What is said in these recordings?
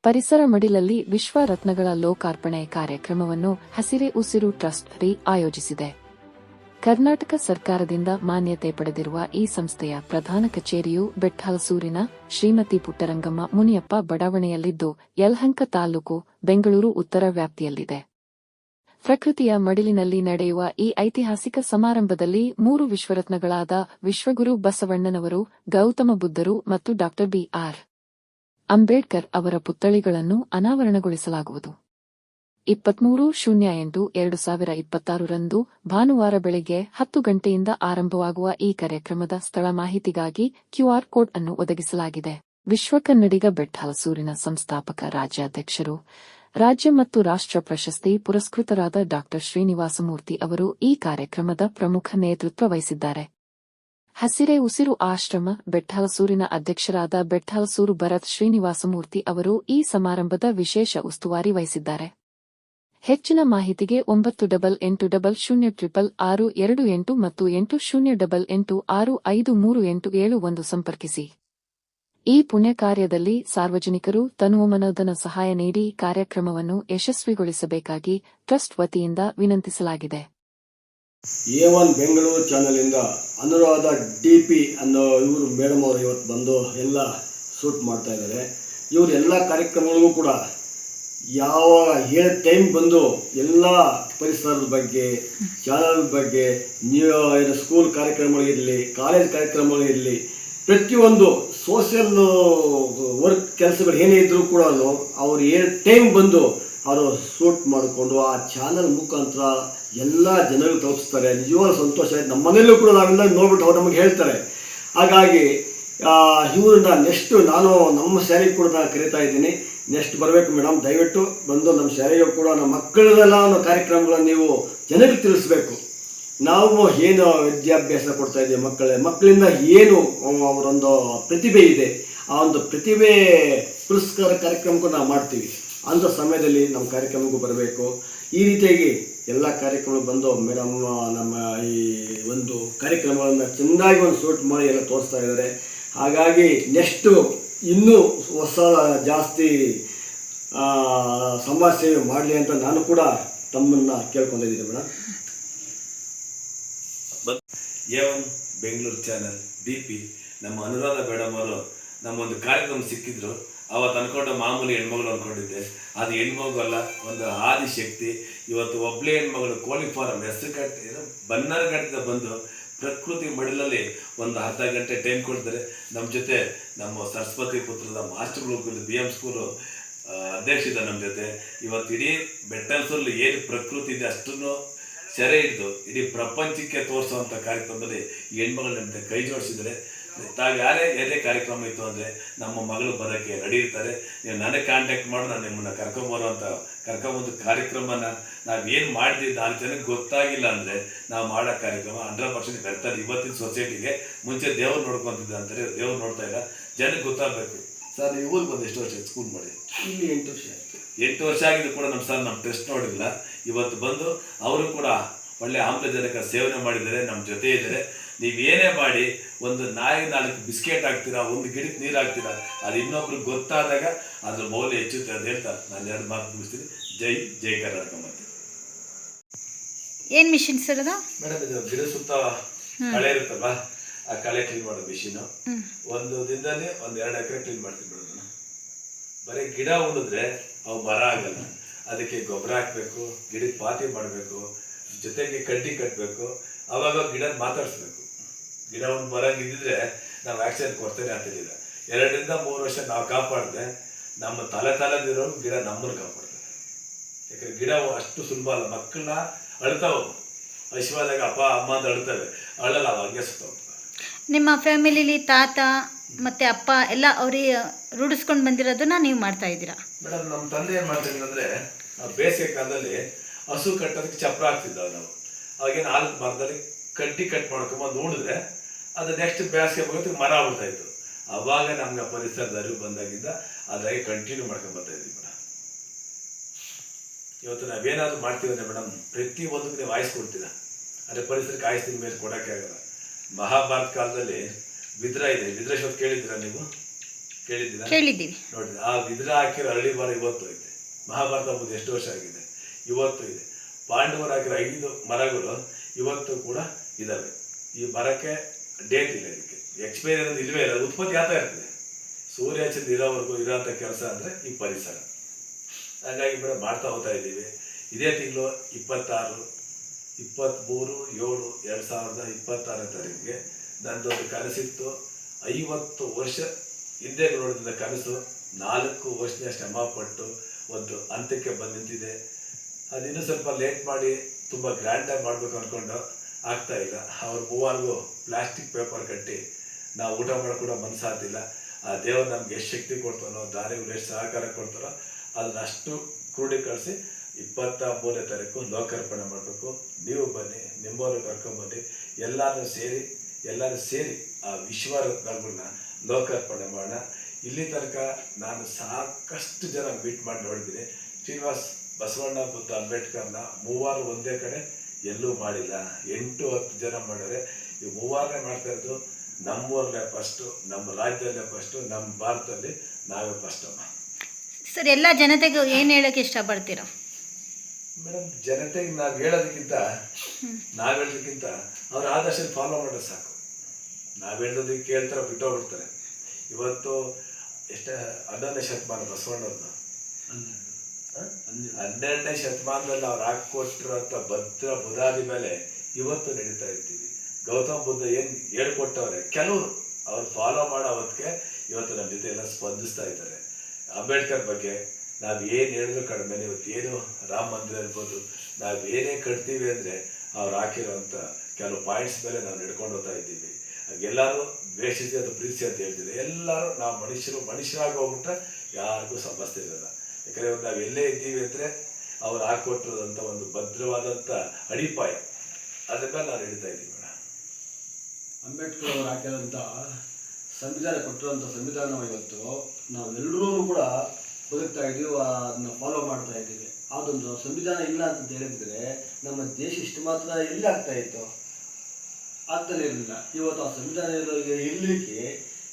ಪರಿಸರ ಮಡಿಲಲ್ಲಿ ವಿಶ್ವ ರತ್ನಗಳ ಲೋಕಾರ್ಪಣೆ ಕಾರ್ಯಕ್ರಮವನ್ನು ಹಸಿರೆ ಉಸಿರು ಟ್ರಸ್ಟ್ ಆಯೋಜಿಸಿದೆ. ಕರ್ನಾಟಕ ಸರ್ಕಾರದಿಂದ ಮಾನ್ಯತೆ ಪಡೆದಿರುವ ಈ ಸಂಸ್ಥೆಯ ಪ್ರಧಾನ ಕಚೇರಿಯು ಬೆಟ್ಟಹಲಸೂರಿನ ಶ್ರೀಮತಿ ಪುಟ್ಟರಂಗಮ್ಮ ಮುನಿಯಪ್ಪ ಬಡಾವಣೆಯಲ್ಲಿದ್ದು, ಯಲಹಂಕ ತಾಲೂಕು, ಬೆಂಗಳೂರು ಉತ್ತರ ವ್ಯಾಪ್ತಿಯಲ್ಲಿದೆ. ಪ್ರಕೃತಿಯ ಮಡಿಲಿನಲ್ಲಿ ನಡೆಯುವ ಈ ಐತಿಹಾಸಿಕ ಸಮಾರಂಭದಲ್ಲಿ 3 ವಿಶ್ವರತ್ನಗಳಾದ ವಿಶ್ವಗುರು ಬಸವಣ್ಣನವರು, ಗೌತಮ ಬುದ್ಧರು ಮತ್ತು ಡಾ. ಬಿ.ಆರ್. ಅಂಬೇಡ್ಕರ್ ಅವರ ಪುತ್ಥಳಿಗಳನ್ನು ಅನಾವರಣಗೊಳಿಸಲಾಗುವುದು. 23/08/2026 ರಂದು ಭಾನುವಾರ ಬೆಳಗ್ಗೆ 10 ಗಂಟೆಯಿಂದ ಆರಂಭವಾಗುವ ಈ ಕಾರ್ಯಕ್ರಮದ ಸ್ಥಳ ಮಾಹಿತಿಗಾಗಿ QR ಕೋಡ್ ಅನ್ನು ಒದಗಿಸಲಾಗಿದೆ. ವಿಶ್ವಕನ್ನಡಿಗ ಬೆಟ್ಟಹಲಸೂರಿನ ಸಂಸ್ಥಾಪಕ ರಾಜ್ಯಾಧ್ಯಕ್ಷರು, ರಾಜ್ಯ ಮತ್ತು ರಾಷ್ಟ್ರ ಪ್ರಶಸ್ತಿ ಪುರಸ್ಕೃತರಾದ ಡಾ. ಶ್ರೀನಿವಾಸಮೂರ್ತಿ ಅವರು ಈ ಕಾರ್ಯಕ್ರಮದ ಪ್ರಮುಖ ನೇತೃತ್ವ ವಹಿಸಿದ್ದಾರೆ. ಹಸಿರೆ ಉಸಿರು ಆಶ್ರಮ ಬೆಟ್ಟಹಲಸೂರಿನ ಅಧ್ಯಕ್ಷರಾದ ಬೆಟ್ಟಹಲಸೂರು ಭರತ್ ಶ್ರೀನಿವಾಸಮೂರ್ತಿ ಅವರು ಈ ಸಮಾರಂಭದ ವಿಶೇಷ ಉಸ್ತುವಾರಿ ವಹಿಸಿದ್ದಾರೆ. ಹೆಚ್ಚಿನ ಮಾಹಿತಿಗೆ 9880006628 ಮತ್ತು 808886538771 ಸಂಪರ್ಕಿಸಿ. ಈ ಪುಣ್ಯ ಕಾರ್ಯದಲ್ಲಿ ಸಾರ್ವಜನಿಕರು ತನುಮನೋಧನ ಸಹಾಯ ನೀಡಿ ಕಾರ್ಯಕ್ರಮವನ್ನು ಯಶಸ್ವಿಗೊಳಿಸಬೇಕಾಗಿ ಟ್ರಸ್ಟ್ ವತಿಯಿಂದ ವಿನಂತಿಸಲಾಗಿದೆ. A1 ಬೆಂಗಳೂರು ಚಾನೆಲಿಂದ ಅನುರಾಧ DP ಅನ್ನೋ ಇವರು ಮೇಡಮ್ ಅವರು ಇವತ್ತು ಬಂದು ಎಲ್ಲ ಶೂಟ್ ಮಾಡ್ತಾ ಇದ್ದಾರೆ. ಇವರು ಎಲ್ಲ ಕಾರ್ಯಕ್ರಮಗಳಿಗೂ ಕೂಡ ಯಾವ ಹೇಳೋ ಟೈಮ್ ಬಂದು ಎಲ್ಲ ಪರಿಸರದ ಬಗ್ಗೆ, ಚಾನಲ್ ಬಗ್ಗೆ, ನೀವು ಸ್ಕೂಲ್ ಕಾರ್ಯಕ್ರಮಗಳಿರಲಿ, ಕಾಲೇಜ್ ಕಾರ್ಯಕ್ರಮಗಳಿರಲಿ, ಪ್ರತಿಯೊಂದು ಸೋಷಿಯಲ್ ವರ್ಕ್ ಕೆಲಸಗಳು ಏನೇ ಇದ್ದರೂ ಕೂಡ ಅವರು ಹೇಳೋ ಟೈಮ್ ಬಂದು ಅವರು ಶೂಟ್ ಮಾಡಿಕೊಂಡು ಆ ಚಾನಲ್ ಮುಖಾಂತರ ಎಲ್ಲ ಜನಗಳು ತಲುಪಿಸ್ತಾರೆ. ನಿಜವಾದ ಸಂತೋಷ ಆಯ್ತು. ನಮ್ಮ ಮನೆಯಲ್ಲೂ ಕೂಡ ನಾವೆಲ್ಲ ನೋಡ್ಬಿಟ್ಟು ಅವ್ರು ನಮಗೆ ಹೇಳ್ತಾರೆ. ಹಾಗಾಗಿ ಇವ್ರನ್ನ ನೆಕ್ಸ್ಟ್ ನಾನು ನಮ್ಮ ಶಾಲೆಗೆ ಕೂಡ ನಾನು ಕರೀತಾ ಇದ್ದೀನಿ. ನೆಕ್ಸ್ಟ್ ಬರಬೇಕು ಮೇಡಮ್, ದಯವಿಟ್ಟು ಬಂದು ನಮ್ಮ ಶಾಲೆಗೆ ಕೂಡ ನಮ್ಮ ಮಕ್ಕಳನ್ನೆಲ್ಲ ಕಾರ್ಯಕ್ರಮಗಳನ್ನು ನೀವು ಜನರಿಗೆ ತಿಳಿಸ್ಬೇಕು. ನಾವು ಏನು ವಿದ್ಯಾಭ್ಯಾಸ ಕೊಡ್ತಾ ಇದ್ದೀವಿ ಮಕ್ಕಳಿಂದ ಏನು ಅವರೊಂದು ಪ್ರತಿಭೆ ಇದೆ, ಆ ಒಂದು ಪ್ರತಿಭೆ ಪುರಸ್ಕಾರ ಕಾರ್ಯಕ್ರಮಕ್ಕೂ ನಾವು ಮಾಡ್ತೀವಿ. ಅಂಥ ಸಮಯದಲ್ಲಿ ನಮ್ಮ ಕಾರ್ಯಕ್ರಮಕ್ಕೂ ಬರಬೇಕು. ಈ ರೀತಿಯಾಗಿ ಎಲ್ಲ ಕಾರ್ಯಕ್ರಮಗಳು ಬಂದು ಮೇಡಮ್ ನಮ್ಮ ಈ ಒಂದು ಕಾರ್ಯಕ್ರಮಗಳನ್ನು ಚೆಂದಾಗಿ ಒಂದು ಶೂಟ್ ಮಾಡಿ ಎಲ್ಲ ತೋರಿಸ್ತಾ ಇದ್ದಾರೆ. ಹಾಗಾಗಿ ನೆಕ್ಸ್ಟು ಇನ್ನೂ ಹೊಸ ಜಾಸ್ತಿ ಸಮಾಜ ಸೇವೆ ಮಾಡಲಿ ಅಂತ ನಾನು ಕೂಡ ತಮ್ಮನ್ನು ಕೇಳ್ಕೊಂಡಿದ್ದೀನಿ madam. A1 Bengaluru channel DP ನಮ್ಮ ಅನುರಾಧ ಮೇಡಮ್ ಅವರು ನಮ್ಮೊಂದು ಕಾರ್ಯಕ್ರಮ ಸಿಕ್ಕಿದ್ರು. ಅವತ್ತು ಅಂದ್ಕೊಂಡು ಮಾಮೂಲಿ ಹೆಣ್ಮಗಳು ಅಂದ್ಕೊಂಡಿದ್ದೆ. ಅದು ಹೆಣ್ಮಗು ಅಲ್ಲ, ಒಂದು ಆದಿಶಕ್ತಿ. ಇವತ್ತು ಒಬ್ಬಳೇ ಹೆಣ್ಮಗಳು ಕೋಳಿ ಫಾರಂ ಹೆಸರು ಕಟ್ಟಿ ಬನ್ನರ್ಘಟ್ಟದಿಂದ ಬಂದು ಪ್ರಕೃತಿ ಮಡಿಲಲ್ಲಿ ಒಂದು ಅರ್ಧ ಗಂಟೆ ಟೈಮ್ ಕೊಡ್ತಾರೆ. ನಮ್ಮ ಜೊತೆ ನಮ್ಮ ಸರಸ್ವತಿ ಪುತ್ರದ ಮಾಸ್ಟರ್ಗಳು BM ಸ್ಕೂಲು ಅಧ್ಯಕ್ಷಿದ್ದ ನಮ್ಮ ಜೊತೆ. ಇವತ್ತು ಇಡೀ ಬೆಟ್ಟಹಲಸೂರಲ್ಲಿ ಏನು ಪ್ರಕೃತಿ ಇದೆ ಅಷ್ಟನ್ನು ಸೆರೆ ಹಿಡಿದು ಇಡೀ ಪ್ರಪಂಚಕ್ಕೆ ತೋರಿಸುವಂಥ ಕಾರ್ಯಕ್ರಮದಲ್ಲಿ ಈ ಹೆಣ್ಮಗಳು ನಮ್ಮ ಕೈ ಜೋಡಿಸಿದರೆ. ತಾವು ಯಾರೇ ಕಾರ್ಯಕ್ರಮ ಇತ್ತು ಅಂದರೆ ನಮ್ಮ ಮಗಳು ಬರೋಕ್ಕೆ ರೆಡಿ ಇರ್ತಾರೆ. ನೀವು ನನಗೆ ಕಾಂಟ್ಯಾಕ್ಟ್ ಮಾಡಿ ನಾನು ನಿಮ್ಮನ್ನು ಕರ್ಕೊಂಬಂದು ಕಾರ್ಯಕ್ರಮನ ನಾವೇನು ಮಾಡಿದ್ವಿ 4 ಜನಕ್ಕೆ ಗೊತ್ತಾಗಿಲ್ಲ ಅಂದರೆ ನಾವು ಮಾಡೋ ಕಾರ್ಯಕ್ರಮ 100% ಬರ್ತಾರೆ. ಇವತ್ತಿನ ಸೊಸೈಟಿಗೆ ಮುಂಚೆ ದೇವ್ರು ನೋಡ್ಕೊತಿದ್ದ ಅಂತಾರೆ, ದೇವ್ರು ನೋಡ್ತಾ ಇಲ್ಲ, ಜನಕ್ಕೆ ಗೊತ್ತಾಗಬೇಕು. ಸರ್ ನೀವು ಊರಿಗೆ ಬಂದು ಎಷ್ಟು ವರ್ಷ ಸ್ಕೂಲ್ ಮಾಡಿ? ಇಲ್ಲಿ 8 ವರ್ಷ ಆಯಿತು. 8 ವರ್ಷ ಆಗಿದ್ದು ಕೂಡ ನಮ್ಮ ಸರ್ ನಮ್ಮ ಟೆಸ್ಟ್ ನೋಡಿಲ್ಲ. ಇವತ್ತು ಬಂದು ಅವರು ಕೂಡ ಒಳ್ಳೆ ಆಮ್ಲಜನಕ ಸೇವನೆ ಮಾಡಿದ್ದಾರೆ, ನಮ್ಮ ಜೊತೆ ಇದ್ದಾರೆ. ನೀವೇನೇ ಮಾಡಿ ಒಂದು 4 ಬಿಸ್ಕೆಟ್ ಹಾಕ್ತೀರಾ, ಒಂದು ಗಿಡಕ್ಕೆ ನೀರು ಹಾಕ್ತೀರಾ, ಅದು ಇನ್ನೊಬ್ರಿಗೆ ಗೊತ್ತಾದಾಗ ಅದ್ರ ಮೌಲ್ಯ ಹೆಚ್ಚುತ್ತೆ ಅಂತ ಹೇಳ್ತಾ ನಾನು 2 ಮಾತು ಮುಗಿಸ್ತೀನಿ. ಜೈ ಕರ್ನಾಟಕ. ಮತ್ತೆ ಏನು ಮಿಷಿನ್ ಸರ್ ಅದು? ಮೇಡಮ್ ಇದು ಗಿಡ ಸುತ್ತ ಕಳೆ ಇರುತ್ತಲ್ಲ, ಆ ಕಳೆ ಕ್ಲೀನ್ ಮಾಡೋ ಮಿಷಿನು. ಒಂದು ದಿನದಲ್ಲಿ 1-2 ಎಕರೆ ಕ್ಲೀನ್ ಮಾಡ್ತೀನಿ ಮೇಡಮ್. ಬರೀ ಗಿಡ ಉಳಿದ್ರೆ ಅವು ಬರ ಆಗಲ್ಲ. ಅದಕ್ಕೆ ಗೊಬ್ಬರ ಹಾಕಬೇಕು, ಗಿಡಕ್ಕೆ ಪಾತಿ ಮಾಡಬೇಕು, ಜೊತೆಗೆ ಕಡ್ಡಿ ಕಟ್ಟಬೇಕು, ಅವಾಗ ಗಿಡ ಮಾತಾಡಿಸ್ಬೇಕು. ಗಿಡ ಒಂದು ಬರಂಗಿದ್ದಿದ್ರೆ ನಾವು ವ್ಯಾಕ್ಸಿನ್ ಕೊಡ್ತೇನೆ ಅಂತಿಲ್ಲ. 2-3 ವರ್ಷ ನಾವು ಕಾಪಾಡಿದ್ರೆ ನಮ್ಮ ತಲೆದಿರೋ ಗಿಡ ನಮ್ಮನ್ನು ಕಾಪಾಡ್ತಾರೆ. ಯಾಕಂದ್ರೆ ಗಿಡ ಅಷ್ಟು ಸುಲಭ ಅಲ್ಲ. ಮಕ್ಕಳನ್ನ ಅಳ್ತಾವೆ, ಹಸಿವಾದಾಗ ಅಪ್ಪ ಅಮ್ಮ ಅಂತ ಅಳ್ತವೆ, ಅಳಲ್ಲ, ಅವು ಹಂಗೆ ಸುತ್ತೋಗ್ತವೆ. ನಿಮ್ಮ ಫ್ಯಾಮಿಲಿಲಿ ತಾತ ಮತ್ತು ಅಪ್ಪ ಎಲ್ಲ ಅವ್ರಿಗೆ ರೂಢಿಸ್ಕೊಂಡು ಬಂದಿರೋದನ್ನ ನೀವು ಮಾಡ್ತಾ ಇದ್ದೀರಾ? ಮೇಡಮ್ ನಮ್ಮ ತಂದೆ ಏನು ಮಾಡ್ತಿದ್ರು ಅಂದರೆ, ಬೇಸಿಗೆ ಕಾಲದಲ್ಲಿ ಹಸು ಕಟ್ಟೋದಕ್ಕೆ ಚಪ್ರ ಹಾಕ್ತಿದ್ದವು ನಾವು. ಅವಾಗೇನು ಹಾಲು ಮರದಲ್ಲಿ ಕಡ್ಡಿ ಕಟ್ ಮಾಡ್ಕೊಂಬಂದು ನೋಡಿದ್ರೆ ಅದು ನೆಕ್ಸ್ಟ್ ಬೇಸಿಗೆ ಹೋಗೋದಕ್ಕೆ ಮರ ಆಗ್ಬಿಡ್ತಾಯಿತ್ತು. ಅವಾಗ ನಮ್ಗೆ ಪರಿಸರದ ಅರಿವು ಬಂದಾಗಿಂದ ಅದಾಗಿ ಕಂಟಿನ್ಯೂ ಮಾಡ್ಕೊಂಬರ್ತಾ ಇದ್ವಿ ಮೇಡಮ್. ಇವತ್ತು ನಾವೇನಾದರೂ ಮಾಡ್ತೀವಿ ಅಂದರೆ ಮೇಡಮ್, ಪ್ರತಿಯೊಂದಕ್ಕೆ ನೀವು ಆಯ್ಸ್ ಕೊಡ್ತೀರಾ, ಆದರೆ ಪರಿಸರಕ್ಕೆ ಆಯ್ಸ್ತಿನ ಮೇಲೆ ಕೊಡೋಕ್ಕೆ ಆಗಲ್ಲ. ಮಹಾಭಾರತ ಕಾಲದಲ್ಲಿ ವಿದ್ರ ಇದೆ, ವಿದ್ರ ಶಬ್ದ ಕೇಳಿದ್ದೀರಾ ನೀವು? ಕೇಳಿದ್ದೀರಾ? ಕೇಳಿದ್ದೀವಿ. ನೋಡಿ, ಆ ವಿದ್ರ ಹಾಕಿರೋ ಅರಳಿ ಮರ ಇವತ್ತು ಐತೆ. ಮಹಾಭಾರತ ಮುಗಿದು ಎಷ್ಟು ವರ್ಷ ಆಗಿದೆ, ಇವತ್ತು ಇದೆ. ಪಾಂಡವರು ಹಾಕಿರೋ 5 ಮರಗಳು ಇವತ್ತು ಕೂಡ ಇದಾವೆ. ಈ ಮರಕ್ಕೆ ಡೇಟ್ ಇಲ್ಲ, ಇದಕ್ಕೆ ಎಕ್ಸ್ಪೈರಿ ಅನ್ನೋದು ಇಲ್ವೇ ಇಲ್ಲ, ಉತ್ಪತ್ತಿ ಆಗ್ತಾ ಇರ್ತದೆ. ಸೂರ್ಯ ಚಂದ್ರ ಇರೋವರೆಗೂ ಇರೋಂಥ ಕೆಲಸ ಅಂದರೆ ಈ ಪರಿಸರ. ಹಾಗಾಗಿ ಮೇಡಮ್ ಮಾಡ್ತಾ ಹೋಗ್ತಾ ಇದ್ದೀವಿ. ಇದೇ ತಿಂಗಳು 23/7/2026 ನನ್ನದೊಂದು ಕನಸಿತ್ತು. 50 ವರ್ಷ ಹಿಂದೆ ನೋಡಿದ ಕನಸು 4 ವರ್ಷದ ಶ್ರಮಪಟ್ಟು ಒಂದು ಹಂತಕ್ಕೆ ಬಂದು ನಿಂತಿದೆ. ಅದಿನ್ನೂ ಸ್ವಲ್ಪ ಲೇಟ್ ಮಾಡಿ ತುಂಬ ಗ್ರ್ಯಾಂಡಾಗಿ ಮಾಡಬೇಕು ಅಂದ್ಕೊಂಡು ಆಗ್ತಾ ಇಲ್ಲ. ಅವ್ರ ಮೂವಾರಿಗೂ ಪ್ಲಾಸ್ಟಿಕ್ ಪೇಪರ್ ಕಟ್ಟಿ ನಾವು ಊಟ ಮಾಡ್ಕೊಡೋ ಮನಸ್ಸಾಗ್ತಿಲ್ಲ. ಆ ದೇವರು ನಮ್ಗೆ ಎಷ್ಟು ಶಕ್ತಿ ಕೊಡ್ತಾನೋ, ದಾನಿಗಳು ಎಷ್ಟು ಸಹಕಾರ ಕೊಡ್ತಾನೋ ಅದನ್ನಷ್ಟು ಕ್ರೋಢೀಕರಿಸಿ 23ನೇ ತಾರೀಕು ಲೋಕಾರ್ಪಣೆ ಮಾಡಬೇಕು. ನೀವು ಬನ್ನಿ, ನಿಮ್ಮವರು ಕರ್ಕೊಂಬನ್ನಿ, ಎಲ್ಲರೂ ಸೇರಿ ಆ ವಿಶ್ವರತ್ನಗಳನ್ನ ಲೋಕಾರ್ಪಣೆ ಮಾಡೋಣ. ಇಲ್ಲಿ ತನಕ ನಾನು ಸಾಕಷ್ಟು ಜನ ಮೀಟ್ ಮಾಡಿ ನೋಡಿದ್ದೀನಿ. ಶ್ರೀನಿವಾಸ್ ಬಸವಣ್ಣ ಬುದ್ಧ ಅಂಬೇಡ್ಕರ್ನ 3 ಒಂದೇ ಕಡೆ ಎಲ್ಲೂ ಮಾಡಿಲ್ಲ. 8-10 ಜನ ಮಾಡಿದ್ರೆ ಈ 3 ಮಾಡ್ತಾ ಇರೋದು ನಮ್ಮೂರಲ್ಲೇ ಫಸ್ಟು, ನಮ್ಮ ರಾಜ್ಯದಲ್ಲೇ ಫಸ್ಟು, ನಮ್ಮ ಭಾರತದಲ್ಲಿ ನಾವೇ ಫಸ್ಟಮ್ಮ. ಸರ್, ಎಲ್ಲ ಜನತೆಗೂ ಏನು ಹೇಳೋಕ್ಕೆ ಇಷ್ಟಪಡ್ತೀರಾ? ಮೇಡಮ್, ಜನತೆಗೆ ನಾವು ಹೇಳೋದಕ್ಕಿಂತ ಅವ್ರ ಆದರ್ಶ ಫಾಲೋ ಮಾಡೋದು ಸಾಕು. ನಾವು ಹೇಳೋದಕ್ಕೆ ಕೇಳ್ತಾರೆ, ಬಿಟ್ಟೋಗ್ಬಿಡ್ತಾರೆ. ಇವತ್ತು 11ನೇ ಶತಮಾನ ಬಸವಣ್ಣವ್ರದ್ದು, 12ನೇ ಶತಮಾನದಲ್ಲಿ ಅವ್ರು ಹಾಕೊಟ್ಟಿರೋಂಥ ಭದ್ರ ಬುಧಾದಿ ಮೇಲೆ ಇವತ್ತು ನಡೀತಾ ಇರ್ತೀವಿ. ಗೌತಮ್ ಬುದ್ಧ ಏನು ಹೇಳ್ಕೊಟ್ಟವ್ರೆ, ಕೆಲವರು ಅವ್ರು ಫಾಲೋ ಮಾಡೋ ಹೊತ್ತಿಗೆ ಇವತ್ತು ನಮ್ಮ ಜೊತೆ ಎಲ್ಲ ಸ್ಪಂದಿಸ್ತಾ ಇದ್ದಾರೆ. ಅಂಬೇಡ್ಕರ್ ಬಗ್ಗೆ ನಾವು ಏನು ಹೇಳಿದ್ರು ಕಡಿಮೆ. ಇವತ್ತೇನು ರಾಮ ಮಂದಿರ ಇರ್ಬೋದು, ನಾವು ಏನೇ ಕಟ್ತೀವಿ ಅಂದರೆ ಅವ್ರು ಹಾಕಿರೋಂಥ ಕೆಲವು ಪಾಯಿಂಟ್ಸ್ ಮೇಲೆ ನಾವು ನಡ್ಕೊಂಡು ಹೋಗ್ತಾ ಇದ್ದೀವಿ. ಎಲ್ಲರೂ ದ್ವೇಷಿಸಿ ಅದು ಪ್ರೀತಿ ಅಂತ ಹೇಳ್ತಿದ್ದೆ. ಎಲ್ಲರೂ ನಾವು ಮನುಷ್ಯರಾಗಿ ಹೋಗ್ಬಿಟ್ರೆ ಯಾರಿಗೂ ಸಮಸ್ಯೆ ಇರಲ್ಲ. ಯಾಕಂದರೆ ನಾವು ಎಲ್ಲೇ ಇದ್ದೀವಿ ಅಂದರೆ ಅವ್ರು ಹಾಕೊಟ್ಟಿರೋದಂಥ ಒಂದು ಭದ್ರವಾದಂಥ ಅಡಿಪಾಯ, ಅದ್ರ ಮೇಲೆ ನಾವು ನಡೀತಾ ಇದ್ದೀವಿ ಮೇಡಮ್. ಅಂಬೇಡ್ಕರ್ ಅವರು ಹಾಕಿರೋಂಥ ಸಂವಿಧಾನ ಕೊಟ್ಟಿರುವಂಥ ಸಂವಿಧಾನ ಇವತ್ತು ನಾವೆಲ್ಲರೂ ಕೂಡ ಬದುಕ್ತಾ ಇದ್ದೀವಿ, ಅದನ್ನ ಫಾಲೋ ಮಾಡ್ತಾ ಇದ್ದೀವಿ. ಅದೊಂದು ಸಂವಿಧಾನ ಇಲ್ಲ ಅಂತ ಹೇಳಿದ್ರೆ ನಮ್ಮ ದೇಶ ಇಷ್ಟು ಮಾತ್ರ ಎಲ್ಲಿ ಆಗ್ತಾ ಇತ್ತು, ಆಗ್ತಾನೆ ಇರಲಿಲ್ಲ. ಇವತ್ತು ಆ ಸಂವಿಧಾನ ಇರಲಿಕ್ಕೆ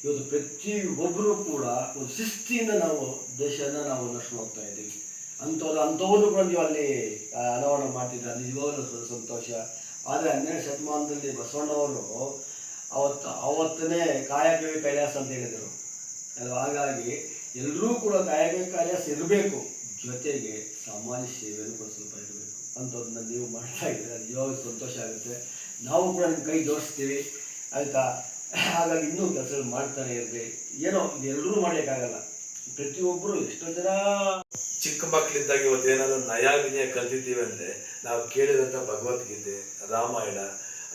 ಇವತ್ತು ಪ್ರತಿಯೊಬ್ಬರೂ ಕೂಡ ಒಂದು ಶಿಸ್ತಿಯಿಂದ ನಾವು ದೇಶನ ನಾವು ನಡ್ಸ್ಕೊಂಡು ಹೋಗ್ತಾ ಇದ್ದೀವಿ. ಅಂಥವ್ರು ಕೂಡ ನೀವು ಅಲ್ಲಿ ಅನಾವರಣ ಮಾಡ್ತಿದ್ರೆ ಅದು ನಿಜವಾಗಲೂ ಸಂತೋಷ. ಆದರೆ 12ನೇ ಶತಮಾನದಲ್ಲಿ ಬಸವಣ್ಣವರು ಅವತ್ತನೇ ಕಾಯಕವೇ ಕೈಲಾಸ ಅಂತ ಹೇಳಿದರು. ಹಾಗಾಗಿ ಎಲ್ಲರೂ ಕೂಡ ಕಾಯಕವೇ ಕೈಲಾಸ ಇರಬೇಕು, ಜೊತೆಗೆ ಸಮಾಜ ಸೇವೆಯನ್ನು ಕೂಡ ಸ್ವಲ್ಪ ಇರಬೇಕು. ಅಂಥದ್ದನ್ನ ನೀವು ಮಾಡ್ತಾ ಇದ್ದೀರ, ಅದು ನಿಜವಾಗ್ಲೂ ಸಂತೋಷ ಆಗುತ್ತೆ. ನಾವು ಕೂಡ ನಿಮ್ಮ ಕೈ ಜೋಡಿಸ್ತೀವಿ, ಆಯಿತಾ? ಹಾಗಾಗಿ ಇನ್ನೂ ಕೆಲಸಗಳು ಮಾಡ್ತಾನೆ ಇರ್ರಿ. ಏನೋ ಎಲ್ಲರೂ ಮಾಡಲಿಕ್ಕಾಗಲ್ಲ, ಪ್ರತಿಯೊಬ್ಬರು ಎಷ್ಟೋ ಜನ ಚಿಕ್ಕ ಮಕ್ಕಳಿದ್ದಾಗ ಇವತ್ತು ಏನಾದ್ರು ನಯ ವಿನಯ ಕಲ್ತಿದ್ದೀವಿ ಅಂದರೆ ನಾವು ಕೇಳಿದಂಥ ಭಗವದ್ಗೀತೆ, ರಾಮಾಯಣ,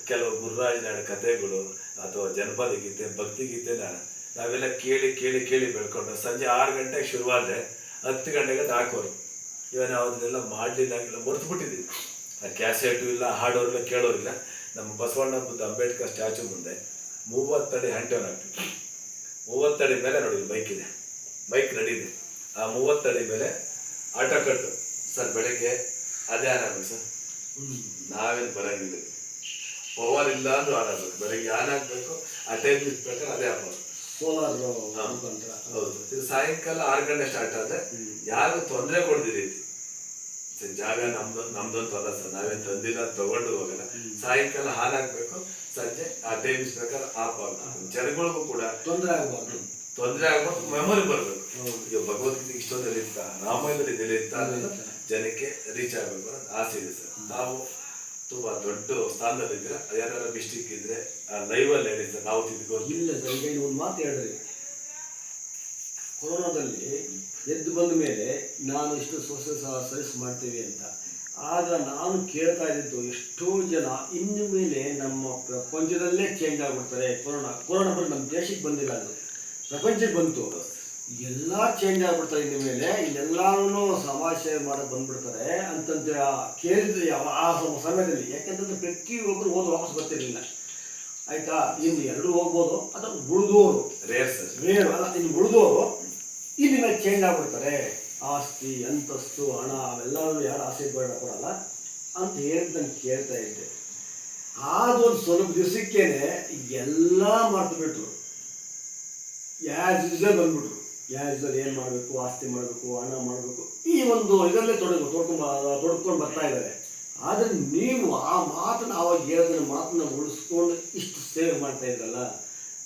ಕೆಲವು ಗುರುರಾಜನ ಕಥೆಗಳು ಅಥವಾ ಜನಪದ ಗೀತೆ, ಭಕ್ತಿಗೀತೆನ ನಾವೆಲ್ಲ ಕೇಳಿ ಬೆಳ್ಕೊಂಡು ಸಂಜೆ 6 ಗಂಟೆಗೆ ಶುರುವಾದರೆ 10 ಗಂಟೆಗೆ ಹಾಕೋರು. ಇವಾಗ ನಾವು ಅದನ್ನೆಲ್ಲ ಮಾಡಲಿಲ್ಲ, ಮರೆತು ಬಿಟ್ಟಿದ್ದೀವಿ. ಆ ಕ್ಯಾಸೆಟು ಇಲ್ಲ, ಹಾಡೋರಿಲ್ಲ, ಕೇಳೋರಿಲ್ಲ. ನಮ್ಮ ಬಸವಣ್ಣ ಬುದ್ಧ ಅಂಬೇಡ್ಕರ್ ಸ್ಟ್ಯಾಚು ಮುಂದೆ 30 ಅಡಿ ಹ್ಯಾಂಟೋನ್ ಆಗ್ತಿತ್ತು. 30 ಅಡಿ ಮೇಲೆ ನೋಡಿ ಬೈಕ್ ರೆಡಿ ಇದೆ. ಆ 30 ಅಡಿ ಮೇಲೆ ಆಟೋ ಕಟ್ಟು ಸರ್, ಬೆಳಗ್ಗೆ ಅದೇ ಆನ್ ಆಗ್ಬೇಕು ಸರ್. ನಾವೇನು ಬರೋಂಗಿಲ್ಲ, ಪವರ್ ಇಲ್ಲ ಅಂದ್ರೂ ಆನ್ ಆಗ್ಬೇಕು. ಬೆಳಗ್ಗೆ ಆನ್ ಆಗಬೇಕು, ಆ ಟೈಮ್ ಪ್ರಕಾರ ಅದೇ ಆಗ್ಬೋದು. ಸೋಲಾರ್ ಹೌದು. ಇದು ಸಾಯಂಕಾಲ 6 ಗಂಟೆ ಸ್ಟಾರ್ಟ್ ಆದರೆ ಯಾರು ತೊಂದರೆ ಕೊಡ್ದಿರಿ ಸರ್. ಜಾಗ ನಮ್ದೊಂದು ಅಲ್ಲ ಸರ್, ನಾವೇನು ತಂದಿಲ್ಲ, ತಗೊಂಡು ಹೋಗಲ್ಲ. ಸಾಯಂಕಾಲ ಆನ್ ಆಗಬೇಕು, ಸಂಜೆ ಆ ಟೈಮ್ ಪ್ರಕಾರ ಆಫ್ ಆಗಬೇಕು. ಜನಗಳಿಗೂ ಕೂಡ ತೊಂದರೆ ಆಗ್ಬಾರ್ದು, ಮೆಮೊರಿ ಬರಬೇಕು. ಇವಾಗ ಭಗವದ್ಗೀತೆ ಇಷ್ಟೊಂದು ಎಲ್ಲಿರ್ತಾ, ರಾಮಾಯಣದಲ್ಲಿ ಎಲ್ಲಿರ್ತಾ ಅನ್ನೋದು ಜನಕ್ಕೆ ರೀಚ್ ಆಗಬೇಕು ಅನ್ನೋದು ಆಸೆ ಇದೆ ಸರ್. ನಾವು ತುಂಬ ದೊಡ್ಡ ಸ್ಥಾನದಲ್ಲಿ ಇದ್ರೆ ಅದೇನಾದ್ರು ಮಿಸ್ಟೇಕ್ ಇದ್ರೆ ಲೈವಲ್ಲಿ ಹೇಳಿ ಸರ್, ನಾವು ತಿದ್ಕೊಂಡು. ಇಲ್ಲ ಸರ್, ಈಗ ಒಂದು ಮಾತು ಹೇಳಿದ್ರಿ, ಕೊರೋನಾದಲ್ಲಿ ಎದ್ದು ಬಂದ ಮೇಲೆ ನಾನು ಇಷ್ಟು ಸರ್ವಿಸ್ ಮಾಡ್ತೀವಿ ಅಂತ. ಆಗ ನಾನು ಕೇಳ್ತಾ ಇದ್ದಿದ್ದು, ಎಷ್ಟೋ ಜನ ಇನ್ನು ಮೇಲೆ ನಮ್ಮ ಪ್ರಪಂಚದಲ್ಲೇ ಚೇಂಜ್ ಆಗ್ಬಿಡ್ತಾರೆ. ಕೊರೋನಾ ಬರೀ ನಮ್ಮ ದೇಶಕ್ಕೆ ಬಂದಿಲ್ಲ, ಅದು ಪ್ರಪಂಚಕ್ಕೆ ಬಂತು. ಎಲ್ಲ ಚೇಂಜ್ ಆಗ್ಬಿಡ್ತಾರೆ ಇನ್ನು ಮೇಲೆ. ಇನ್ನೆಲ್ಲರೂ ಸಮಾಜ ಸೇವೆ ಮಾಡೋಕ್ಕೆ ಬಂದ್ಬಿಡ್ತಾರೆ ಅಂತಂತ ಕೇಳಿದ್ವಿ ಆ ಸಮಯದಲ್ಲಿ. ಯಾಕೆಂತಂದ್ರೆ ಪ್ರತಿಯೊಬ್ಬರು ಹೋದ್ರು ವಾಪಸ್ ಬರ್ತಿರ್ಲಿಲ್ಲ, ಆಯ್ತಾ? ಇನ್ನು ಎಲ್ಲರೂ ಹೋಗ್ಬೋದು, ಅಥವಾ ಉಳಿದೋರು ರೇರು ಅಲ್ಲ, ಇನ್ನು ಉಳಿದೋರು ಇನ್ನು ಮೇಲೆ ಚೇಂಜ್ ಆಗ್ಬಿಡ್ತಾರೆ. ಆಸ್ತಿ, ಅಂತಸ್ತು, ಹಣ ಅವೆಲ್ಲರೂ ಯಾರು ಆಸೆ ಕೊಡಲ್ಲ ಅಂತ ಹೇಳಿದ್ ನಾನು ಕೇಳ್ತಾ ಇದ್ದೆ. ಅದೊಂದು ಸ್ವಲ್ಪ ದಿವಸಕ್ಕೇನೆ ಎಲ್ಲ ಮರ್ತು ಬಿಟ್ರು. ಯಾಸ್ ಯೂಸಲ್ ಬಂದ್ಬಿಟ್ರು. ಯಾಸ್ ಯೂಸಲ್ ಏನು ಮಾಡಬೇಕು, ಆಸ್ತಿ ಮಾಡಬೇಕು, ಹಣ ಮಾಡಬೇಕು, ಈ ಒಂದು ಇದರಲ್ಲೇ ತೊಡ್ಕೊಂಡು ಬರ್ತಾ ಇದ್ದಾರೆ. ಆದರೆ ನೀವು ಆ ಮಾತನ್ನು ಆವಾಗ ಹೇಳಿದ್ರೆ ಮಾತನ್ನ ಉಳಿಸ್ಕೊಂಡು ಇಷ್ಟು ಸೇವೆ ಮಾಡ್ತಾ ಇದ್ರಲ್ಲ,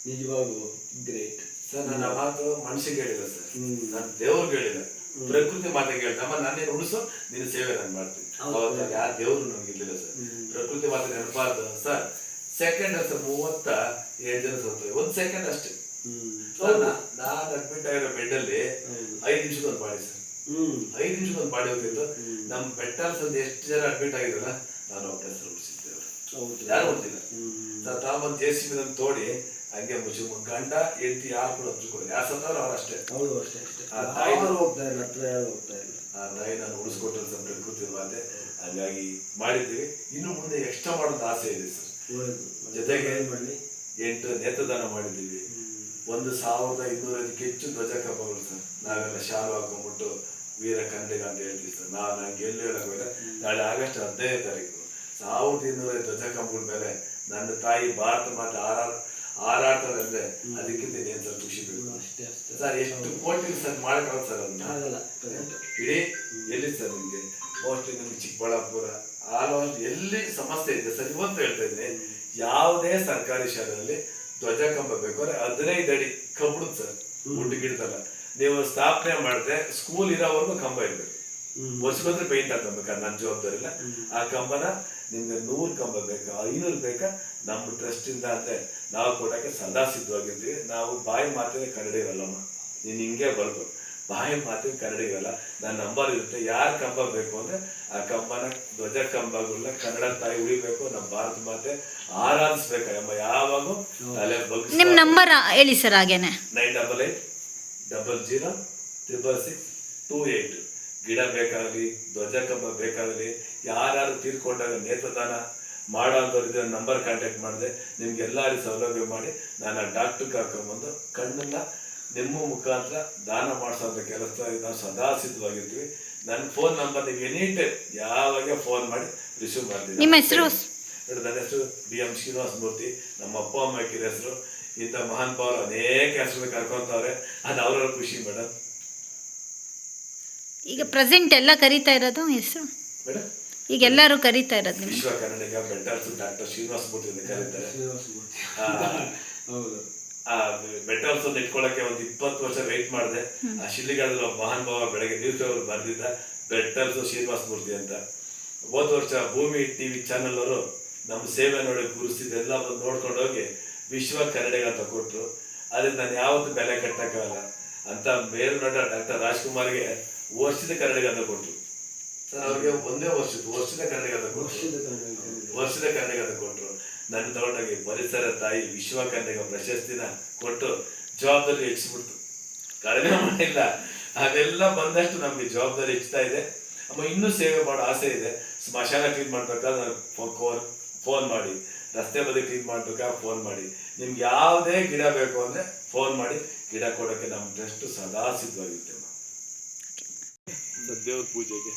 ನಿಜವಾಗೂ ಗ್ರೇಟ್ ಸರ್. ನನ್ನ ಮಾತು ಮನುಷ್ಯಗೆ ಹೇಳಿಲ್ಲ ಸರ್, ನಾನು ದೇವ್ರಿಗೆ ಹೇಳಿಲ್ಲ, ಪ್ರಕೃತಿ ಮಾತಿಗೆ ಹೇಳಿದ. ನಾನೇನು ಉಳಿಸು, ನಿನ್ನ ಸೇವೆ ನಾನು ಮಾಡ್ತೀನಿ. ಅವಾಗ ಯಾರು ದೇವ್ರು ನಮ್ಗೆ ಇರ್ಲಿಲ್ಲ ಸರ್. ಪ್ರಕೃತಿ ಮಾತು ನೆನಪಾರ್ದು ಸರ್. ಸೆಕೆಂಡ್ ಸರ್ 37 ಜನ ಸತ್ತು, 1 ಸೆಕೆಂಡ್ ಅಷ್ಟೇ. ನಾನು ಅಡ್ಮಿಟ್ ಆಗಿರೋ ಬೆಡ್ ಅಲ್ಲಿ 5 ನಿಮಿಷಕ್ಕೊಂದು ಬಾಡಿ ಸರ್, 5 ನಿಮಿಷಕ್ಕೊಂದು ಬಾಡಿ ಹೋಗಿದ್ದು. ನಮ್ಮ ಬೆಟ್ಟಲ್ಸ್ ಒಂದು ಎಷ್ಟು ಜನ ಅಡ್ಮಿಟ್ ಆಗಿದ್ರಲ್ಲ, ನಾನು ಒಬ್ಬ ಹೆಸರು ಉಳಿಸಿದ್ದೇವೆ, ಯಾರು ಗೊತ್ತಿಲ್ಲ ಸರ್. ತಾವೊಂದು JCB ತೋಡಿ ಹಂಗೆ ಮುಚ್ಚು ಗಂಡ ಹೆಂಡತಿ ಯಾರು ಕೂಡ ಹಚ್ಚಿಕೊಳ್ಳಿ, ಯಾರು ಸತ್ತವ್ರು ಅವ್ರು ಅಷ್ಟೇ. ಆ ತಾಯಿ ನಾನು ಉಳಿಸ್ಕೊಟ್ಟರು ಸರ್, ಪ್ರಕೃತಿ ಮಾತೆ. ಹಾಗಾಗಿ ಮಾಡಿದ್ದೀವಿ. ಇನ್ನು ಮುಂದೆ ಎಕ್ಸ್ಟ್ರಾ ಮಾಡೋದು ಆಸೆ ಇದೆ ಸರ್. ಜೊತೆಗೆ 8 ನೇತ್ರದಾನ ಮಾಡಿದ್ದೀವಿ. 1200 ಹೆಚ್ಚು ಧ್ವಜ ಕಂಬಗಳು ಸರ್. ನಾವೆಲ್ಲ ಶಾಲು ಹಾಕೊಂಡ್ಬಿಟ್ಟು ವೀರ ಕನ್ನಡಿಗ ಅಂತ ಹೇಳ್ತೀವಿ ಸರ್. ನಂಗೆ ಎಲ್ಲಿ ಹೇಳೋಲ್ಲ, ನಾಳೆ ಆಗಸ್ಟ್ 15ನೇ ತಾರೀಕು 1200 ಧ್ವಜ ಕಂಬಗಳ ಮೇಲೆ ನನ್ನ ತಾಯಿ ಭಾರತ ಮಾತೆ ಹಾರಾಡ್ತಾರಂದ್ರೆ ಅದಕ್ಕಿಂತ ಇನ್ನೇನು ಸರ್ ಖುಷಿ ಬೇಕು ಸರ್. ಎಷ್ಟು ಕೋಟಿ ಸರ್ ಮಾಡಕ್ಕಾಗ ಸರ್ ಅದನ್ನ ಇಡೀ ಎಲ್ಲಿ ಸರ್ ನಿಮ್ಗೆ ಮೋಸ್ಟ್ಲಿ ನಿಮ್ಗೆ ಚಿಕ್ಕಬಳ್ಳಾಪುರ ಆಲ್ಮೋಸ್ಟ್ ಎಲ್ಲಿ ಸಮಸ್ಯೆ ಇದೆ ಸರ್. ಇವತ್ತು ಹೇಳ್ತಾ ಇದ್ದೀನಿ, ಯಾವುದೇ ಸರ್ಕಾರಿ ಶಾಲೆಯಲ್ಲಿ ಧ್ವಜ ಕಂಬ ಬೇಕು ಅಂದ್ರೆ 15 ಅಡಿ ಕಬ್ಬುಡ್ ಸರ್, ಗುಡ್ಡು ಗಿಡದಲ್ಲ. ನೀವು ಸ್ಥಾಪನೆ ಮಾಡಿದ್ರೆ ಸ್ಕೂಲ್ ಇರೋವರೆಗೂ ಕಂಬ ಇರ್ಬೇಕು. ವರ್ಷಕ್ಕೊಂದ್ರೆ ಪೇಂಟ್ ಹಾಕೊಬೇಕು, ಅದು ನನ್ನ ಜವಾಬ್ದಾರಿ ಇಲ್ಲ. ಆ ಕಂಬನ ನಿಮ್ಗೆ 100 ಕಂಬ ಬೇಕಾ 500 ಬೇಕಾ, ನಮ್ಮ ಟ್ರಸ್ಟ್ ಇಂದ ಅಂದ್ರೆ ನಾವು ಕೊಡಕ್ಕೆ ಸದಾ ಸಿದ್ಧವಾಗಿರ್ತೀವಿ. ನಾವು ಬಾಯಿ ಮಾತಿಗೆ ಕನ್ನಡ ಇರಲ್ಲಮ್ಮ, ನೀನ್ ಹಿಂಗೆ ಬರ್ಬೋದು. ಬಾಯಿ ಮಾತಿಗೆ ಕನ್ನಡ ಇರಲ್ಲ. ನನ್ನ ನಂಬರ್ ಇರುತ್ತೆ, ಯಾರು ಕಂಬ ಬೇಕು ಅಂದ್ರೆ ಆ ಕಂಬನ ಧ್ವಜ ಕಂಬಗಳನ್ನ ಕನ್ನಡ ತಾಯಿ ಉಳಿಬೇಕು, ನಮ್ಮ ಭಾರತ ಮಾತೆ ಆರಾಧಿಸ್ಬೇಕಮ್ಮ. ಯಾವಾಗೂ ತಲೆ ಬಗ್ಗೆ ನಿಮ್ಮ ನಂಬರ್ ಹೇಳಿ ಸರ್. ಹಾಗೇನೆ 9880006628. ಗಿಡ ಬೇಕಾಗಲಿ, ಧ್ವಜ ಕಂಬ ಬೇಕಾಗಲಿ, ಯಾರು ತೀರ್ಕೊಂಡಾಗ ನೇತ್ರದಾನ ಮಾಡೋಂಥವ್ರಿದ್ರೆ ನಂಬರ್ ಕಾಂಟ್ಯಾಕ್ಟ್ ಮಾಡಿದೆ. ನಿಮ್ಗೆಲ್ಲರಿಗೂ ಸೌಲಭ್ಯ ಮಾಡಿ ನಾನು ಡಾಕ್ಟರ್ ಕರ್ಕೊಂಡ್ಬಂದು ಕಣ್ಣನ್ನ ನಿಮ್ಮ ಮುಖಾಂತರ ದಾನ ಮಾಡಿಸೋಂಥ ಕೆಲಸ ನಾವು ಸದಾ ಸಿದ್ಧವಾಗಿರ್ತೀವಿ. ನನ್ನ ಫೋನ್ ನಂಬರ್ ನೀವು ಎನಿ ಟೈಮ್ ಯಾವಾಗ ಫೋನ್ ಮಾಡಿ ರಿಸೀವ್ ಮಾಡ್ತೀನಿ. ನಿಮ್ಮ ಹೆಸರು? ನನ್ನ ಹೆಸರು BM ಶ್ರೀನಿವಾಸ ಮೂರ್ತಿ. ನಮ್ಮ ಅಪ್ಪ ಅಮ್ಮ ಹಾಕಿದ ಹೆಸರು. ಇಂಥ ಮಹಾನ್ ಭಾವರು ಅನೇಕ ಹೆಸರು ಕರ್ಕೊಂತವ್ರೆ, ಅದು ಅವ್ರವ್ರ ಖುಷಿ ಮೇಡಮ್. ಈಗ ಪ್ರೆಸೆಂಟ್ ಎಲ್ಲ ಕರೀತಾ ಇರೋದು ಹೆಸರು ಮೇಡಮ್? ಈಗ ಎಲ್ಲರೂ ಕರೀತಾ ಇರೋದು ವಿಶ್ವ ಕನ್ನಡಿಗ ಬೆಟ್ಟಲ್ಸ್ ಡಾಕ್ಟರ್ ಶ್ರೀನಿವಾಸ ಮೂರ್ತಿ ಅಂತ ಕರೀತಾರೆ. ಬೆಟ್ಟಲ್ಸ್ ಇಟ್ಕೊಳ್ಳಕ್ಕೆ ಒಂದು 20 ವರ್ಷ ವೆಯ್ಟ್ ಮಾಡಿದೆ. ಆ ಶಿಲ್ಲಿಗಾಡಲ್ಲಿ ಒಬ್ಬ ಮಹಾನ್ ಭಾವ ಬೆಳಗ್ಗೆ ನ್ಯೂಸ್ ಪೇಪರ್ ಬರೆದಿದ್ದ, ಬೆಟ್ಟಲ್ಸ್ ಶ್ರೀನಿವಾಸ ಮೂರ್ತಿ ಅಂತ. ಹೋದ ವರ್ಷ ಭೂಮಿ TV ಚಾನಲ್ ಅವರು ನಮ್ಮ ಸೇವೆ ನೋಡಿ ಗುರುಸಿದ್ದೆಲ್ಲ ಬಂದು ನೋಡ್ಕೊಂಡು ಹೋಗಿ ವಿಶ್ವ ಕನ್ನಡಿಗ ಅಂತ ಕೊಟ್ಟರು. ಅದಕ್ಕೆ ನಾನು ಯಾವತ್ತೂ ಬೆಲೆ ಕಟ್ಟಕ್ಕಾಗಲ್ಲ ಅಂತ ಮೇರು ನಟ ಡಾಕ್ಟರ್ ರಾಜ್ಕುಮಾರ್ಗೆ ವರ್ಷದ ಕನ್ನಡಿಗ ಅಂತ ಕೊಟ್ಟರು ಸರ್. ಅವ್ರಿಗೆ ಒಂದೇ ವರ್ಷದ ಕನ್ನಡಿಗ ಅಂತ ಕೊಟ್ಟರು. ನನ್ನ ತಗೊಂಡೋಗಿ ಪರಿಸರ ತಾಯಿ ವಿಶ್ವ ಕನ್ನಡಿಗ ಪ್ರಶಸ್ತಿನ ಕೊಟ್ಟು ಜವಾಬ್ದಾರಿ ಹೆಚ್ಚಿಬಿಡ್ತು, ಕಡಿಮೆ ಮಾಡಿಲ್ಲ. ಅದೆಲ್ಲ ಬಂದಷ್ಟು ನಮ್ಗೆ ಜವಾಬ್ದಾರಿ ಹೆಚ್ಚುತ್ತಾ ಇದೆ. ಅಮ್ಮ ಇನ್ನೂ ಸೇವೆ ಮಾಡೋ ಆಸೆ ಇದೆ. ಸ್ಮಶಾನ ಕ್ಲೀನ್ ಮಾಡ್ಬೇಕಾದ್ರೆ ನಾನು ಫೋನ್ ಮಾಡಿ, ರಸ್ತೆ ಬದಿ ಕ್ಲೀನ್ ಮಾಡ್ಬೇಕಾ ಫೋನ್ ಮಾಡಿ, ನಿಮ್ಗೆ ಯಾವುದೇ ಗಿಡ ಬೇಕು ಅಂದ್ರೆ ಫೋನ್ ಮಾಡಿ, ಗಿಡ ಕೊಡೋಕೆ ನಮ್ಮ ಟ್ರಸ್ಟ್ ಸದಾ ಸಿದ್ಧವಾಗಿರ್ತೇವೆ. ದೇವ್ರ ಪೂಜೆಗೆ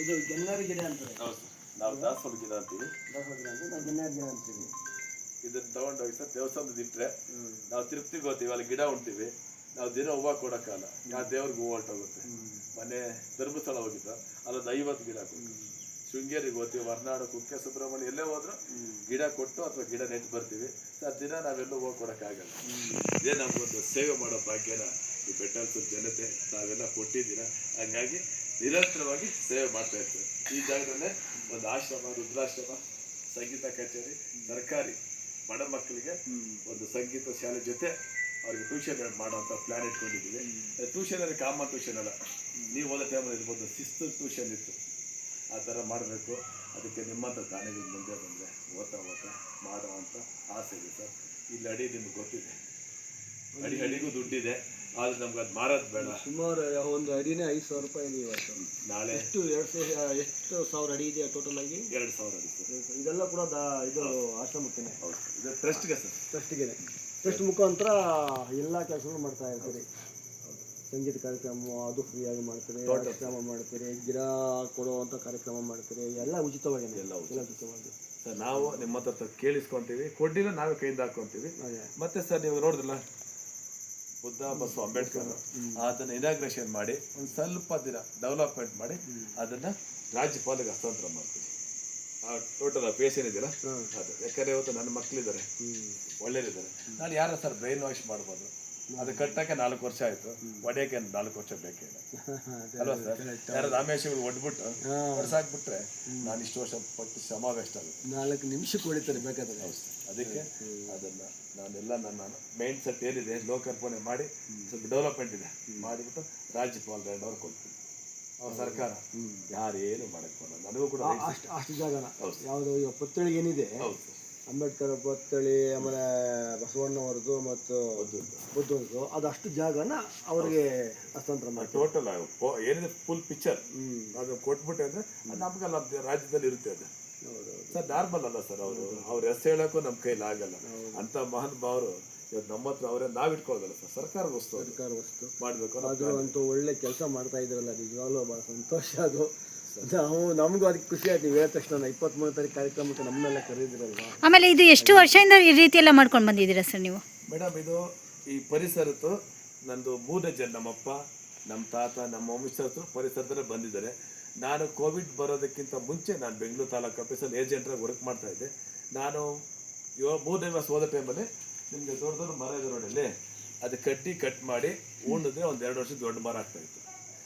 ಇದು ಗೆನ್ನಾರಿ ಗಿಡ ಅಂತಾರೆ. ಹೌದು ಸರ್, ನಾವು ದಾಸವಾಳ ಗಿಡ ಅಂತೀವಿ. ನಾವು ಗೆನ್ನಾರಿ ಗಿಡ ಅಂತೀವಿ. ಇದನ್ನ ತಗೊಂಡೋಗಿ ಸರ್ ದೇವಸ್ಥಾನದ ಇಟ್ಟರೆ ನಾವು ತಿರುಪ್ತಿಗೆ ಹೋಗ್ತೀವಿ, ಅಲ್ಲಿ ಗಿಡ ಉಣ್ತೀವಿ. ನಾವು ದಿನ ಹೂವು ಕೊಡೋಕ್ಕಲ್ಲ, ಯಾವ ದೇವ್ರಿಗೆ ಹೂವು ಹೊರಟೋಗುತ್ತೆ. ಮನೆ ಧರ್ಮಸ್ಥಳ ಹೋಗಿದ್ದ, ಅಲ್ಲೊಂದು 50 ಗಿಡ ಕೊಟ್ಟು. ಶೃಂಗೇರಿಗೆ ಹೋಗ್ತೀವಿ, ಹೊರನಾಡು, ಕುಕ್ಕೆ ಸುಬ್ರಹ್ಮಣ್ಯ ಎಲ್ಲೇ ಹೋದ್ರು ಗಿಡ ಕೊಟ್ಟು ಅಥವಾ ಗಿಡ ನೆಟ್ಟು ಬರ್ತೀವಿ ಸರ್. ದಿನ ನಾವೆಲ್ಲೂ ಹೂವು ಕೊಡೋಕ್ಕಾಗಲ್ಲ. ಇದೇ ನಮಗೊಂದು ಸೇವೆ ಮಾಡೋ ಭಾಗ್ಯನ ಈ ಬೆಟ್ಟಲ್ಸ್ ಜನತೆ ನಾವೆಲ್ಲ ಕೊಟ್ಟಿದ್ದೀರ. ಹಾಗಾಗಿ ನಿರಂತರವಾಗಿ ಸೇವೆ ಮಾಡ್ತಾ ಇರ್ತೀವಿ. ಈ ಜಾಗದಲ್ಲೇ ಒಂದು ಆಶ್ರಮ, ರುದ್ರಾಶ್ರಮ, ಸಂಗೀತ ಕಚೇರಿ, ಸರ್ಕಾರಿ ಬಡ ಮಕ್ಕಳಿಗೆ ಒಂದು ಸಂಗೀತ ಶಾಲೆ ಜೊತೆ ಅವ್ರಿಗೆ ಟ್ಯೂಷನ್ ಮಾಡೋಂಥ ಪ್ಲಾನ್ ಇಟ್ಕೊಂಡಿದ್ದೀವಿ. ಟ್ಯೂಷನ್ ಅಂದರೆ ಕಾಮನ್ ಟ್ಯೂಷನ್ ಅಲ್ಲ, ನೀವು ಓದೋ ಟೈಮಲ್ಲಿ ಇರ್ಬೋದು, ಶಿಸ್ತು ಟ್ಯೂಷನ್ ಇತ್ತು. ಆ ಥರ ಮಾಡಬೇಕು. ಅದಕ್ಕೆ ನಿಮ್ಮಂಥ ದಾನಿಗಳು ಮುಂದೆ ಬಂದರೆ ಓದ್ತಾ ಮಾಡೋ ಅಂತ ಆಸೆ ಇದೆ ಸರ್. ಇಲ್ಲಿ ಅಡಿ ನಿಮ್ಗೆ ಗೊತ್ತಿದೆ, ಅಡಿಗೂ ದುಡ್ಡಿದೆ. ಆದ್ರೆ ನಮ್ಗೆ ಅದು ಮಾರೋದು ಬೇಡ. ಸುಮಾರು ಒಂದು ಅಡಿನೇ 5,000 ರೂಪಾಯಿ ಇದೆ ಇವತ್ತು. ನಾಳೆ ಎಷ್ಟು 1,000 ಅಡಿ ಇದೆ ಟೋಟಲ್ ಆಗಿ? 2,000 ಅಡಿ ಸರ್. ಇದೆಲ್ಲ ಕೂಡ ಇದು ಆಶ್ರಮಕ್ಕೆ. ಹೌದು, ಇದು ಟ್ರಸ್ಟ್ಗೆ ಸರ್. ಟ್ರಸ್ಟ್ಗೆ. ಟ್ರಸ್ಟ್ ಮುಖಾಂತರ ಎಲ್ಲ ಕೆಲಸಗಳು ಮಾಡ್ತಾ ಇರ್ತೀರಿ. ಸಂಗೀತ ಕಾರ್ಯಕ್ರಮ ಅದು ಫ್ರೀಯಾಗಿ ಮಾಡ್ತೀರಿ, ಆಶ್ರಮ ಮಾಡ್ತೀರಿ, ಗಿಡ ಕೊಡುವಂಥ ಕಾರ್ಯಕ್ರಮ ಮಾಡ್ತೀರಿ. ಎಲ್ಲ ಉಚಿತವಾಗಿ. ಎಲ್ಲ ಉಚಿತವಾಗಿ ಸರ್. ನಾವು ನಿಮ್ಮ ಹತ್ರ ಕೇಳಿಸ್ಕೊಂತೀವಿ, ಕೊಡ್ಡಿನ ನಾವೇ ಕೈಯಿಂದ ಹಾಕ್ಕೊಂತೀವಿ. ಮತ್ತೆ ಸರ್ ನೀವು ನೋಡಿದ್ರಲ್ಲ ಬುದ್ಧ ಬಸವ ಅಂಬೇಡ್ಕರ್ ಅದನ್ನ ಇನಾಗ್ರೇಷನ್ ಮಾಡಿ ಒಂದು ಸ್ವಲ್ಪ ದಿನ ಡೆವಲಪ್ಮೆಂಟ್ ಮಾಡಿ ಅದನ್ನ ರಾಜ್ಯಪಾಲಿಗೆ ಹಸ್ತಾಂತರ ಮಾಡ್ತೀವಿ. ಆ ಟೋಟಲ್ ಪೇಸ್ ಏನಿದೆಯಲ್ಲ ಅದು, ಯಾಕಂದ್ರೆ ಇವತ್ತು ನನ್ನ ಮಕ್ಕಳಿದ್ದಾರೆ, ಒಳ್ಳೇದಿದ್ದಾರೆ. ನಾನು ಯಾರು ಸರ್ ಬ್ರೈನ್ ವಾಶ್ ಮಾಡ್ಬೋದು, ಅದು ಕಟ್ಟಕ್ಕೆ 4 ವರ್ಷ ಆಯ್ತು, ಒಡೆಯಕ್ಕೆ 4 ವರ್ಷ ಬೇಕಿಲ್ಲ ಅಲ್ವಾ ಸರ್? ಯಾರು ರಾಮೇಶ್ವರ ಒಡ್ಬಿಟ್ಟು ಹೊಡ್ಸಾಕ್ಬಿಟ್ರೆ ನಾನು ಇಷ್ಟು ವರ್ಷ ಪಟ್ಟು ಶ್ರಮ ವೇಸ್ಟ್ ಆಗುತ್ತೆ. 4 ನಿಮಿಷಕ್ಕೆ ಹೊಡಿತಾರೆ ಬೇಕಾದ್ರೆ. ಅದಕ್ಕೆ ಅದನ್ನ ನಾನೆಲ್ಲ ನನ್ನ ಮೈಂಡ್ ಸೆಟ್ ಏನಿದೆ ಲೋಕಾರ್ಪಣೆ ಮಾಡಿ ಸ್ವಲ್ಪ ಡೆವಲಪ್ಮೆಂಟ್ ಇದೆ ಮಾಡಿಬಿಟ್ಟು ರಾಜ್ಯಪಾಲ 2 ಅವರ್ ಕೊಡ್ತೀನಿ. ಅವ್ರ ಸರ್ಕಾರ ಯಾರೇನು ಮಾಡಕ್ ಬರಲ್ಲ. ನನಗೂ ಕೂಡ ಅಷ್ಟು ಜಾಗನ ಯಾವುದು ಪುತ್ಥಳಿಗೆ ಏನಿದೆ, ಅಂಬೇಡ್ಕರ್ ಪುತ್ಥಳಿ, ಆಮೇಲೆ ಬಸವಣ್ಣವರದು ಮತ್ತು ಬುದ್ಧದ್ದು, ಅದು ಅಷ್ಟು ಜಾಗನ ಅವ್ರಿಗೆ ಹಸ್ತಾಂತರ ಮಾಡಿ ಟೋಟಲ್ ಏನಿದೆ ಫುಲ್ ಪಿಕ್ಚರ್ ಅದು ಕೊಟ್ಬಿಟ್ಟೆ ಅಂದ್ರೆ ಅದು ನಮ್ಗೆಲ್ಲ ರಾಜ್ಯದಲ್ಲಿ ಇರುತ್ತೆ. ಅದು ಸರ್ ನಾರ್ಮಲ್ ಅಲ್ಲ ಸರ್, ಅವ್ರ ಹೆಸರು ಹೇಳಕ್ಕೂ ನಮ್ಮ ಕೈಲಿ ಆಗಲ್ಲ. ಅಂತ ಮಹಾನ್ ಭಾವರು ಇವತ್ತು ನಮ್ಮ ಹತ್ರ ಅವರೇ ನಾವ್ ಇಟ್ಕೊಳ್ಳೋದಲ್ಲ ಸರ್, ಸರ್ಕಾರದ ವಸ್ತು ಮಾಡ್ಬೇಕು. ಅದು ಅಂತೂ ಒಳ್ಳೆ ಕೆಲಸ ಮಾಡ್ತಾ ಇದ್ರಲ್ಲ, ನಿಜವಾಗ್ಲೂ ಬಹಳ ಸಂತೋಷ. ಅದು ನಮಗೂ ಅದಕ್ಕೆ ಖುಷಿ ಆಯ್ತು. ನೀವು ಹೇಳಿದ ತಕ್ಷಣ 23 ತಾರೀಕು ಕಾರ್ಯಕ್ರಮಕ್ಕೆ ನಮ್ಮನ್ನೆಲ್ಲ ಕರೆದಿದ್ರಲ್ವಾ. ಆಮೇಲೆ ಇದು ಎಷ್ಟು ವರ್ಷದಿಂದ ಈ ರೀತಿ ಎಲ್ಲ ಮಾಡ್ಕೊಂಡು ಬಂದಿದ್ದೀರಾ ಸರ್ ನೀವು? ಮೇಡಮ್ ಇದು ಈ ಪರಿಸರದ್ದು ನಂದು 3 ಜನ, ನಮ್ಮಪ್ಪ, ನಮ್ಮ ತಾತ, ನಮ್ಮ ವಂಶಸ್ಥರು ಪರಿಸರದಲ್ಲೇ ಬಂದಿದ್ದಾರೆ. ನಾನು ಕೋವಿಡ್ ಬರೋದಕ್ಕಿಂತ ಮುಂಚೆ ನಾನು ಬೆಂಗಳೂರು ತಾಲೂಕು ಆಫೀಸಲ್ಲಿ ಏಜೆಂಟ್ರಾಗಿ ವರ್ಕ್ ಮಾಡ್ತಾ ಇದ್ದೆ. ನಾನು 3 ದಿವಸ ಹೋದ ಟೈಮಲ್ಲಿ ನಿಮಗೆ ದೊಡ್ಡ ದೊಡ್ಡ ಮರ ಇದೆ ನೋಡಲ್ಲಿ, ಅದು ಕಡ್ಡಿ ಕಟ್ ಮಾಡಿ ಉಣಿದ್ರೆ ಒಂದು 2 ವರ್ಷದ ದೊಡ್ಡ ಮರ ಆಗ್ತಾಯಿತ್ತು.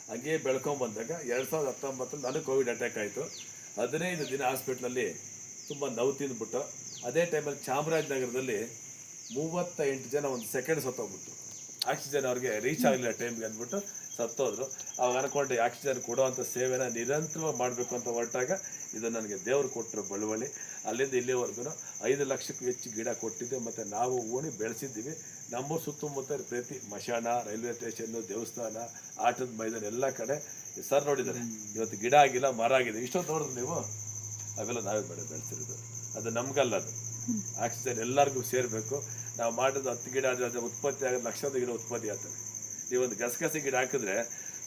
ಹಾಗೆ ಬೆಳ್ಕೊಂಬಂದಾಗ 2019 ನನಗೆ ಕೋವಿಡ್ ಅಟ್ಯಾಕ್ ಆಯಿತು. 15 ದಿನ ಹಾಸ್ಪಿಟ್ಲಲ್ಲಿ ತುಂಬ ನೋವು ತಿಂದ್ಬಿಟ್ಟು, ಅದೇ ಟೈಮಲ್ಲಿ ಚಾಮರಾಜನಗರದಲ್ಲಿ 38 ಜನ ಒಂದು ಸೆಕೆಂಡ್ ಸತ್ತೋಗ್ಬಿಟ್ಟು, ಆಕ್ಸಿಜನ್ ಅವ್ರಿಗೆ ರೀಚ್ ಆಗಲಿಲ್ಲ ಟೈಮ್ಗೆ ಅಂದ್ಬಿಟ್ಟು ಸತ್ತೋದ್ರು. ಅವಾಗ ಅನ್ಕೊಂಡೆ ಆಕ್ಸಿಜನ್ ಕೊಡುವಂಥ ಸೇವೆನ ನಿರಂತರವಾಗಿ ಮಾಡಬೇಕು ಅಂತ ಹೊರಟಾಗ ಇದು ನನಗೆ ದೇವರು ಕೊಟ್ಟರು ಬಳುವಳಿ. ಅಲ್ಲಿಂದ ಇಲ್ಲಿವರೆಗೂ 5 ಲಕ್ಷಕ್ಕೂ ಹೆಚ್ಚು ಗಿಡ ಕೊಟ್ಟಿದ್ದೆ, ಮತ್ತು ನಾವು ಓಣಿ ಬೆಳೆಸಿದ್ದೀವಿ. ನಮ್ಮ ಸುತ್ತಮುತ್ತ ಪ್ರತಿ ಮಶಾಣ, ರೈಲ್ವೆ ಸ್ಟೇಷನ್ನು, ದೇವಸ್ಥಾನ, ಆಟದ ಮೈದಾನ ಎಲ್ಲ ಕಡೆ ಸರ್ ನೋಡಿದ್ದಾರೆ. ಇವತ್ತು ಗಿಡ ಆಗಿಲ್ಲ, ಮರ ಆಗಿದೆ. ಇಷ್ಟೊಂದು ನೋಡಿದ್ರು ನೀವು, ಅವೆಲ್ಲ ನಾವೇ ಬೆಳೆಸಿರೋದು. ಅದು ನಮಗಲ್ಲ, ಅದು ಆಕ್ಸಿಜನ್ ಎಲ್ಲರಿಗೂ ಸೇರಬೇಕು. ನಾವು ಮಾಡೋದು 10 ಗಿಡ ಆದರೆ ಉತ್ಪತ್ತಿ ಆಗೋದು ಲಕ್ಷದ ಗಿಡ ಉತ್ಪತ್ತಿ ಆಗ್ತದೆ. ನೀವೊಂದು ಗಸಗಸೆ ಗಿಡ ಹಾಕಿದ್ರೆ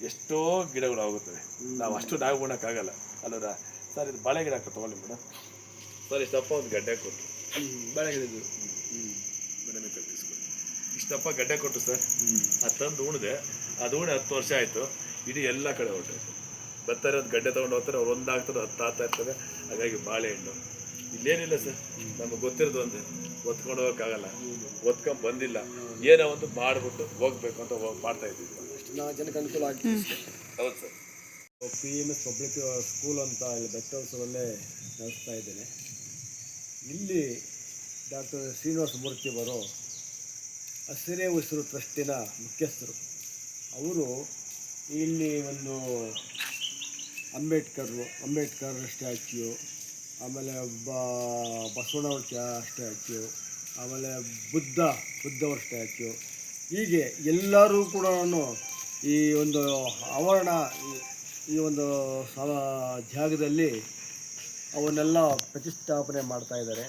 ಎಷ್ಟೋ ಗಿಡಗಳು ಆಗುತ್ತವೆ. ನಾವು ಅಷ್ಟು ನಾವು ಉಣ್ಣಕ್ಕಾಗಲ್ಲ ಅಲ್ಲದ ಸರ್. ಇದು ಬಾಳೆ ಗಿಡ ಹಾಕೋ ತೊಗೊಳ್ಳಿ ಮೇಡಮ್. ಸರ್ ಇಷ್ಟಪ್ಪ ಒಂದು ಗಡ್ಡೆ ಕೊಟ್ಟು ಬಾಳೆ ಗಿಡ ಇದು ಮೇಡಮ್ ಕಲ್ಪಿಸ್ಕೊಡಿ. ಇಷ್ಟಪ್ಪ ಗಡ್ಡೆ ಕೊಟ್ಟು ಸರ್, ಅದು ತಂದು ಉಣಿದೆ. ಅದು ಉಣಿ 10 ವರ್ಷ ಆಯಿತು. ಇಡೀ ಎಲ್ಲ ಕಡೆ ಹೊರಟಾಯ್ತು. ಬರ್ತಾರೆ ಒಂದು ಗಡ್ಡೆ ತೊಗೊಂಡು ಹೋಗ್ತಾರೆ, ಅವ್ರು 1 ಆಗ್ತಾರೆ, 10 ಆಗ್ತಾ ಇರ್ತದೆ. ಹಾಗಾಗಿ ಬಾಳೆಹಣ್ಣು ಇಲ್ಲೇನಿಲ್ಲ ಸರ್, ನಮಗೆ ಗೊತ್ತಿರೋದು ಒಂದು ಒತ್ಕೊಂಡು ಹೋಗೋಕ್ಕಾಗಲ್ಲ, ಒತ್ಕೊಂಡು ಬಂದಿಲ್ಲ, ಏನೋ ಒಂದು ಮಾಡಿಬಿಟ್ಟು ಹೋಗ್ಬೇಕು ಅಂತ ಮಾಡ್ತಾ ಇದ್ದೀವಿ. ಅಷ್ಟು 4 ಜನಕ್ಕೆ ಅನುಕೂಲ ಆಗ್ತದೆ. ಹೌದು ಸರ್. PMS ಪಬ್ಲಿಕ್ ಸ್ಕೂಲ್ ಅಂತ ಇಲ್ಲಿ ಬೆಟ್ಟವಸರಲ್ಲೇ ನಡೆಸ್ತಾ ಇದ್ದೇನೆ. ಇಲ್ಲಿ ಡಾಕ್ಟರ್ ಶ್ರೀನಿವಾಸ ಮೂರ್ತಿ ಅವರು ಹಸಿರೇ ಉಸಿರು ಟ್ರಸ್ಟಿನ ಮುಖ್ಯಸ್ಥರು. ಅವರು ಇಲ್ಲಿ ಒಂದು ಅಂಬೇಡ್ಕರ್ ಸ್ಟ್ಯಾಚ್ಯೂ, ಆಮೇಲೆ ಬಸವಣ್ಣವ್ರ ಸ್ಟ್ಯಾಚ್ಯೂ, ಆಮೇಲೆ ಬುದ್ಧವ್ರ ಸ್ಟ್ಯಾಚ್ಯೂ, ಹೀಗೆ ಎಲ್ಲರೂ ಕೂಡ ಈ ಒಂದು ಆವರಣ, ಈ ಒಂದು ಜಾಗದಲ್ಲಿ ಅವನ್ನೆಲ್ಲ ಪ್ರತಿಷ್ಠಾಪನೆ ಮಾಡ್ತಾ ಇದ್ದಾರೆ.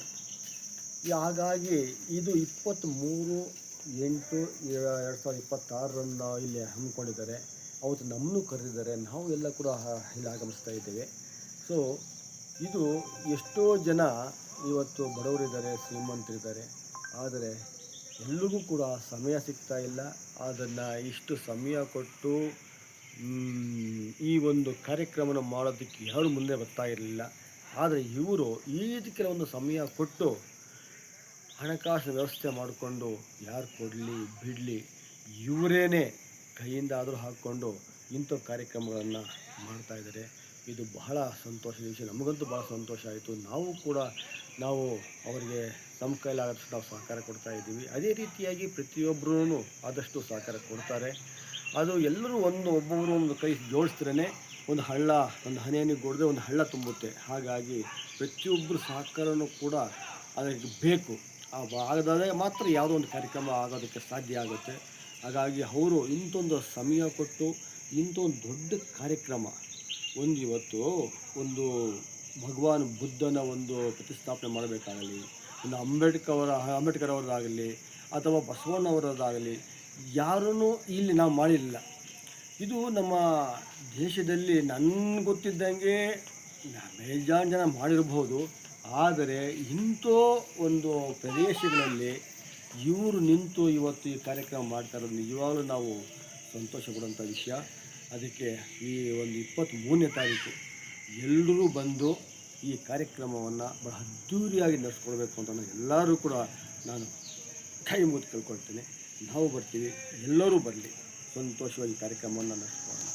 ಹಾಗಾಗಿ ಇದು 23/8/2026 ಇಲ್ಲಿ ಹಮ್ಮಿಕೊಂಡಿದ್ದಾರೆ. ಅವತ್ತು ನಮ್ಮನ್ನು ಕರೆದಿದ್ದಾರೆ, ನಾವು ಎಲ್ಲ ಕೂಡ ಇಲ್ಲಿ ಆಗಮಿಸ್ತಾ ಇದ್ದೇವೆ. ಸೊ ಇದು ಎಷ್ಟೋ ಜನ ಇವತ್ತು ಬಡವರಿದ್ದಾರೆ, ಶ್ರೀಮಂತರಿದ್ದಾರೆ, ಆದರೆ ಎಲ್ಲಿಗೂ ಕೂಡ ಸಮಯ ಸಿಗ್ತಾ ಇಲ್ಲ. ಅದನ್ನು ಇಷ್ಟು ಸಮಯ ಕೊಟ್ಟು ಈ ಒಂದು ಕಾರ್ಯಕ್ರಮನ ಮಾಡೋದಕ್ಕೆ ಯಾರು ಮುಂದೆ ಬರ್ತಾ ಇರಲಿಲ್ಲ. ಆದರೆ ಇವರು ಇದಕ್ಕೆ ಒಂದು ಸಮಯ ಕೊಟ್ಟು ಹಣಕಾಸಿನ ವ್ಯವಸ್ಥೆ ಮಾಡಿಕೊಂಡು, ಯಾರು ಕೊಡಲಿ ಬಿಡಲಿ ಇವರೇನೇ ಕೈಯಿಂದ ಆದರೂ ಹಾಕ್ಕೊಂಡು ಇಂಥ ಕಾರ್ಯಕ್ರಮಗಳನ್ನು ಮಾಡ್ತಾಯಿದ್ದಾರೆ. ಇದು ಬಹಳ ಸಂತೋಷದ ವಿಷಯ. ನಮಗಂತೂ ಭಾಳ ಸಂತೋಷ ಆಯಿತು. ನಾವು ಅವರಿಗೆ ನಮ್ಮ ಕೈಲಾದಷ್ಟು ನಾವು ಸಹಕಾರ ಕೊಡ್ತಾ ಇದ್ದೀವಿ. ಅದೇ ರೀತಿಯಾಗಿ ಪ್ರತಿಯೊಬ್ಬರೂ ಆದಷ್ಟು ಸಹಕಾರ ಕೊಡ್ತಾರೆ. ಅದು ಎಲ್ಲರೂ ಒಬ್ಬೊಬ್ಬರು ಒಂದು ಕೈ ಜೋಡಿಸಿದ್ರೇ ಒಂದು ಹನಿಯನ್ನು ಗೊಡದೆ ಒಂದು ಹಳ್ಳ ತುಂಬುತ್ತೆ. ಹಾಗಾಗಿ ಪ್ರತಿಯೊಬ್ಬರು ಸಹಕಾರನೂ ಕೂಡ ಅದಕ್ಕೆ ಬೇಕು. ಆಗದಾದರೆ ಮಾತ್ರ ಯಾವುದೋ ಒಂದು ಕಾರ್ಯಕ್ರಮ ಆಗೋದಕ್ಕೆ ಸಾಧ್ಯ ಆಗುತ್ತೆ. ಹಾಗಾಗಿ ಅವರು ಇಂಥೊಂದು ಸಮಯ ಕೊಟ್ಟು ಇಂಥ ಒಂದು ದೊಡ್ಡ ಕಾರ್ಯಕ್ರಮ, ಇವತ್ತು ಒಂದು ಭಗವಾನ್ ಬುದ್ಧನ ಒಂದು ಪ್ರತಿಷ್ಠಾಪನೆ ಮಾಡಬೇಕಾಗಲಿ, ಒಂದು ಅಂಬೇಡ್ಕರ್ ಅವರದಾಗಲಿ ಅಥವಾ ಬಸವಣ್ಣವರದಾಗಲಿ, ಯಾರೂ ಇಲ್ಲಿ ನಾವು ಮಾಡಿರಲಿಲ್ಲ. ಇದು ನಮ್ಮ ದೇಶದಲ್ಲಿ ನನಗೆ ಗೊತ್ತಿದ್ದಂಗೆ ಬೇಜಾನ್ ಜನ ಮಾಡಿರ್ಬೋದು. ಆದರೆ ಇಂಥ ಒಂದು ಪ್ರದೇಶಗಳಲ್ಲಿ ಇವರು ನಿಂತು ಇವತ್ತು ಈ ಕಾರ್ಯಕ್ರಮ ಮಾಡ್ತಾ ಇರೋದು ನಿಜವಾಗ್ಲೂ ನಾವು ಸಂತೋಷ ಪಡುವಂಥ ವಿಷಯ. ಅದಕ್ಕೆ ಈ ಒಂದು 23ನೇ ತಾರೀಕು ಎಲ್ಲರೂ ಬಂದು ಈ ಕಾರ್ಯಕ್ರಮವನ್ನು ಬಹಳ ಅದ್ಧೂರಿಯಾಗಿ ನಡೆಸ್ಕೊಳ್ಬೇಕು ಅಂತ ಎಲ್ಲರೂ ಕೂಡ ನಾನು ಕೈ ಮುಗಿದು ಕೇಳ್ಕೊಳ್ತೇನೆ. ನಾವು ಬರ್ತೀವಿ, ಎಲ್ಲರೂ ಬರಲಿ, ಸಂತೋಷವಾಗಿ ಕಾರ್ಯಕ್ರಮವನ್ನು ನಡೆಸ್ಕೊಳ್ಳೋಣ.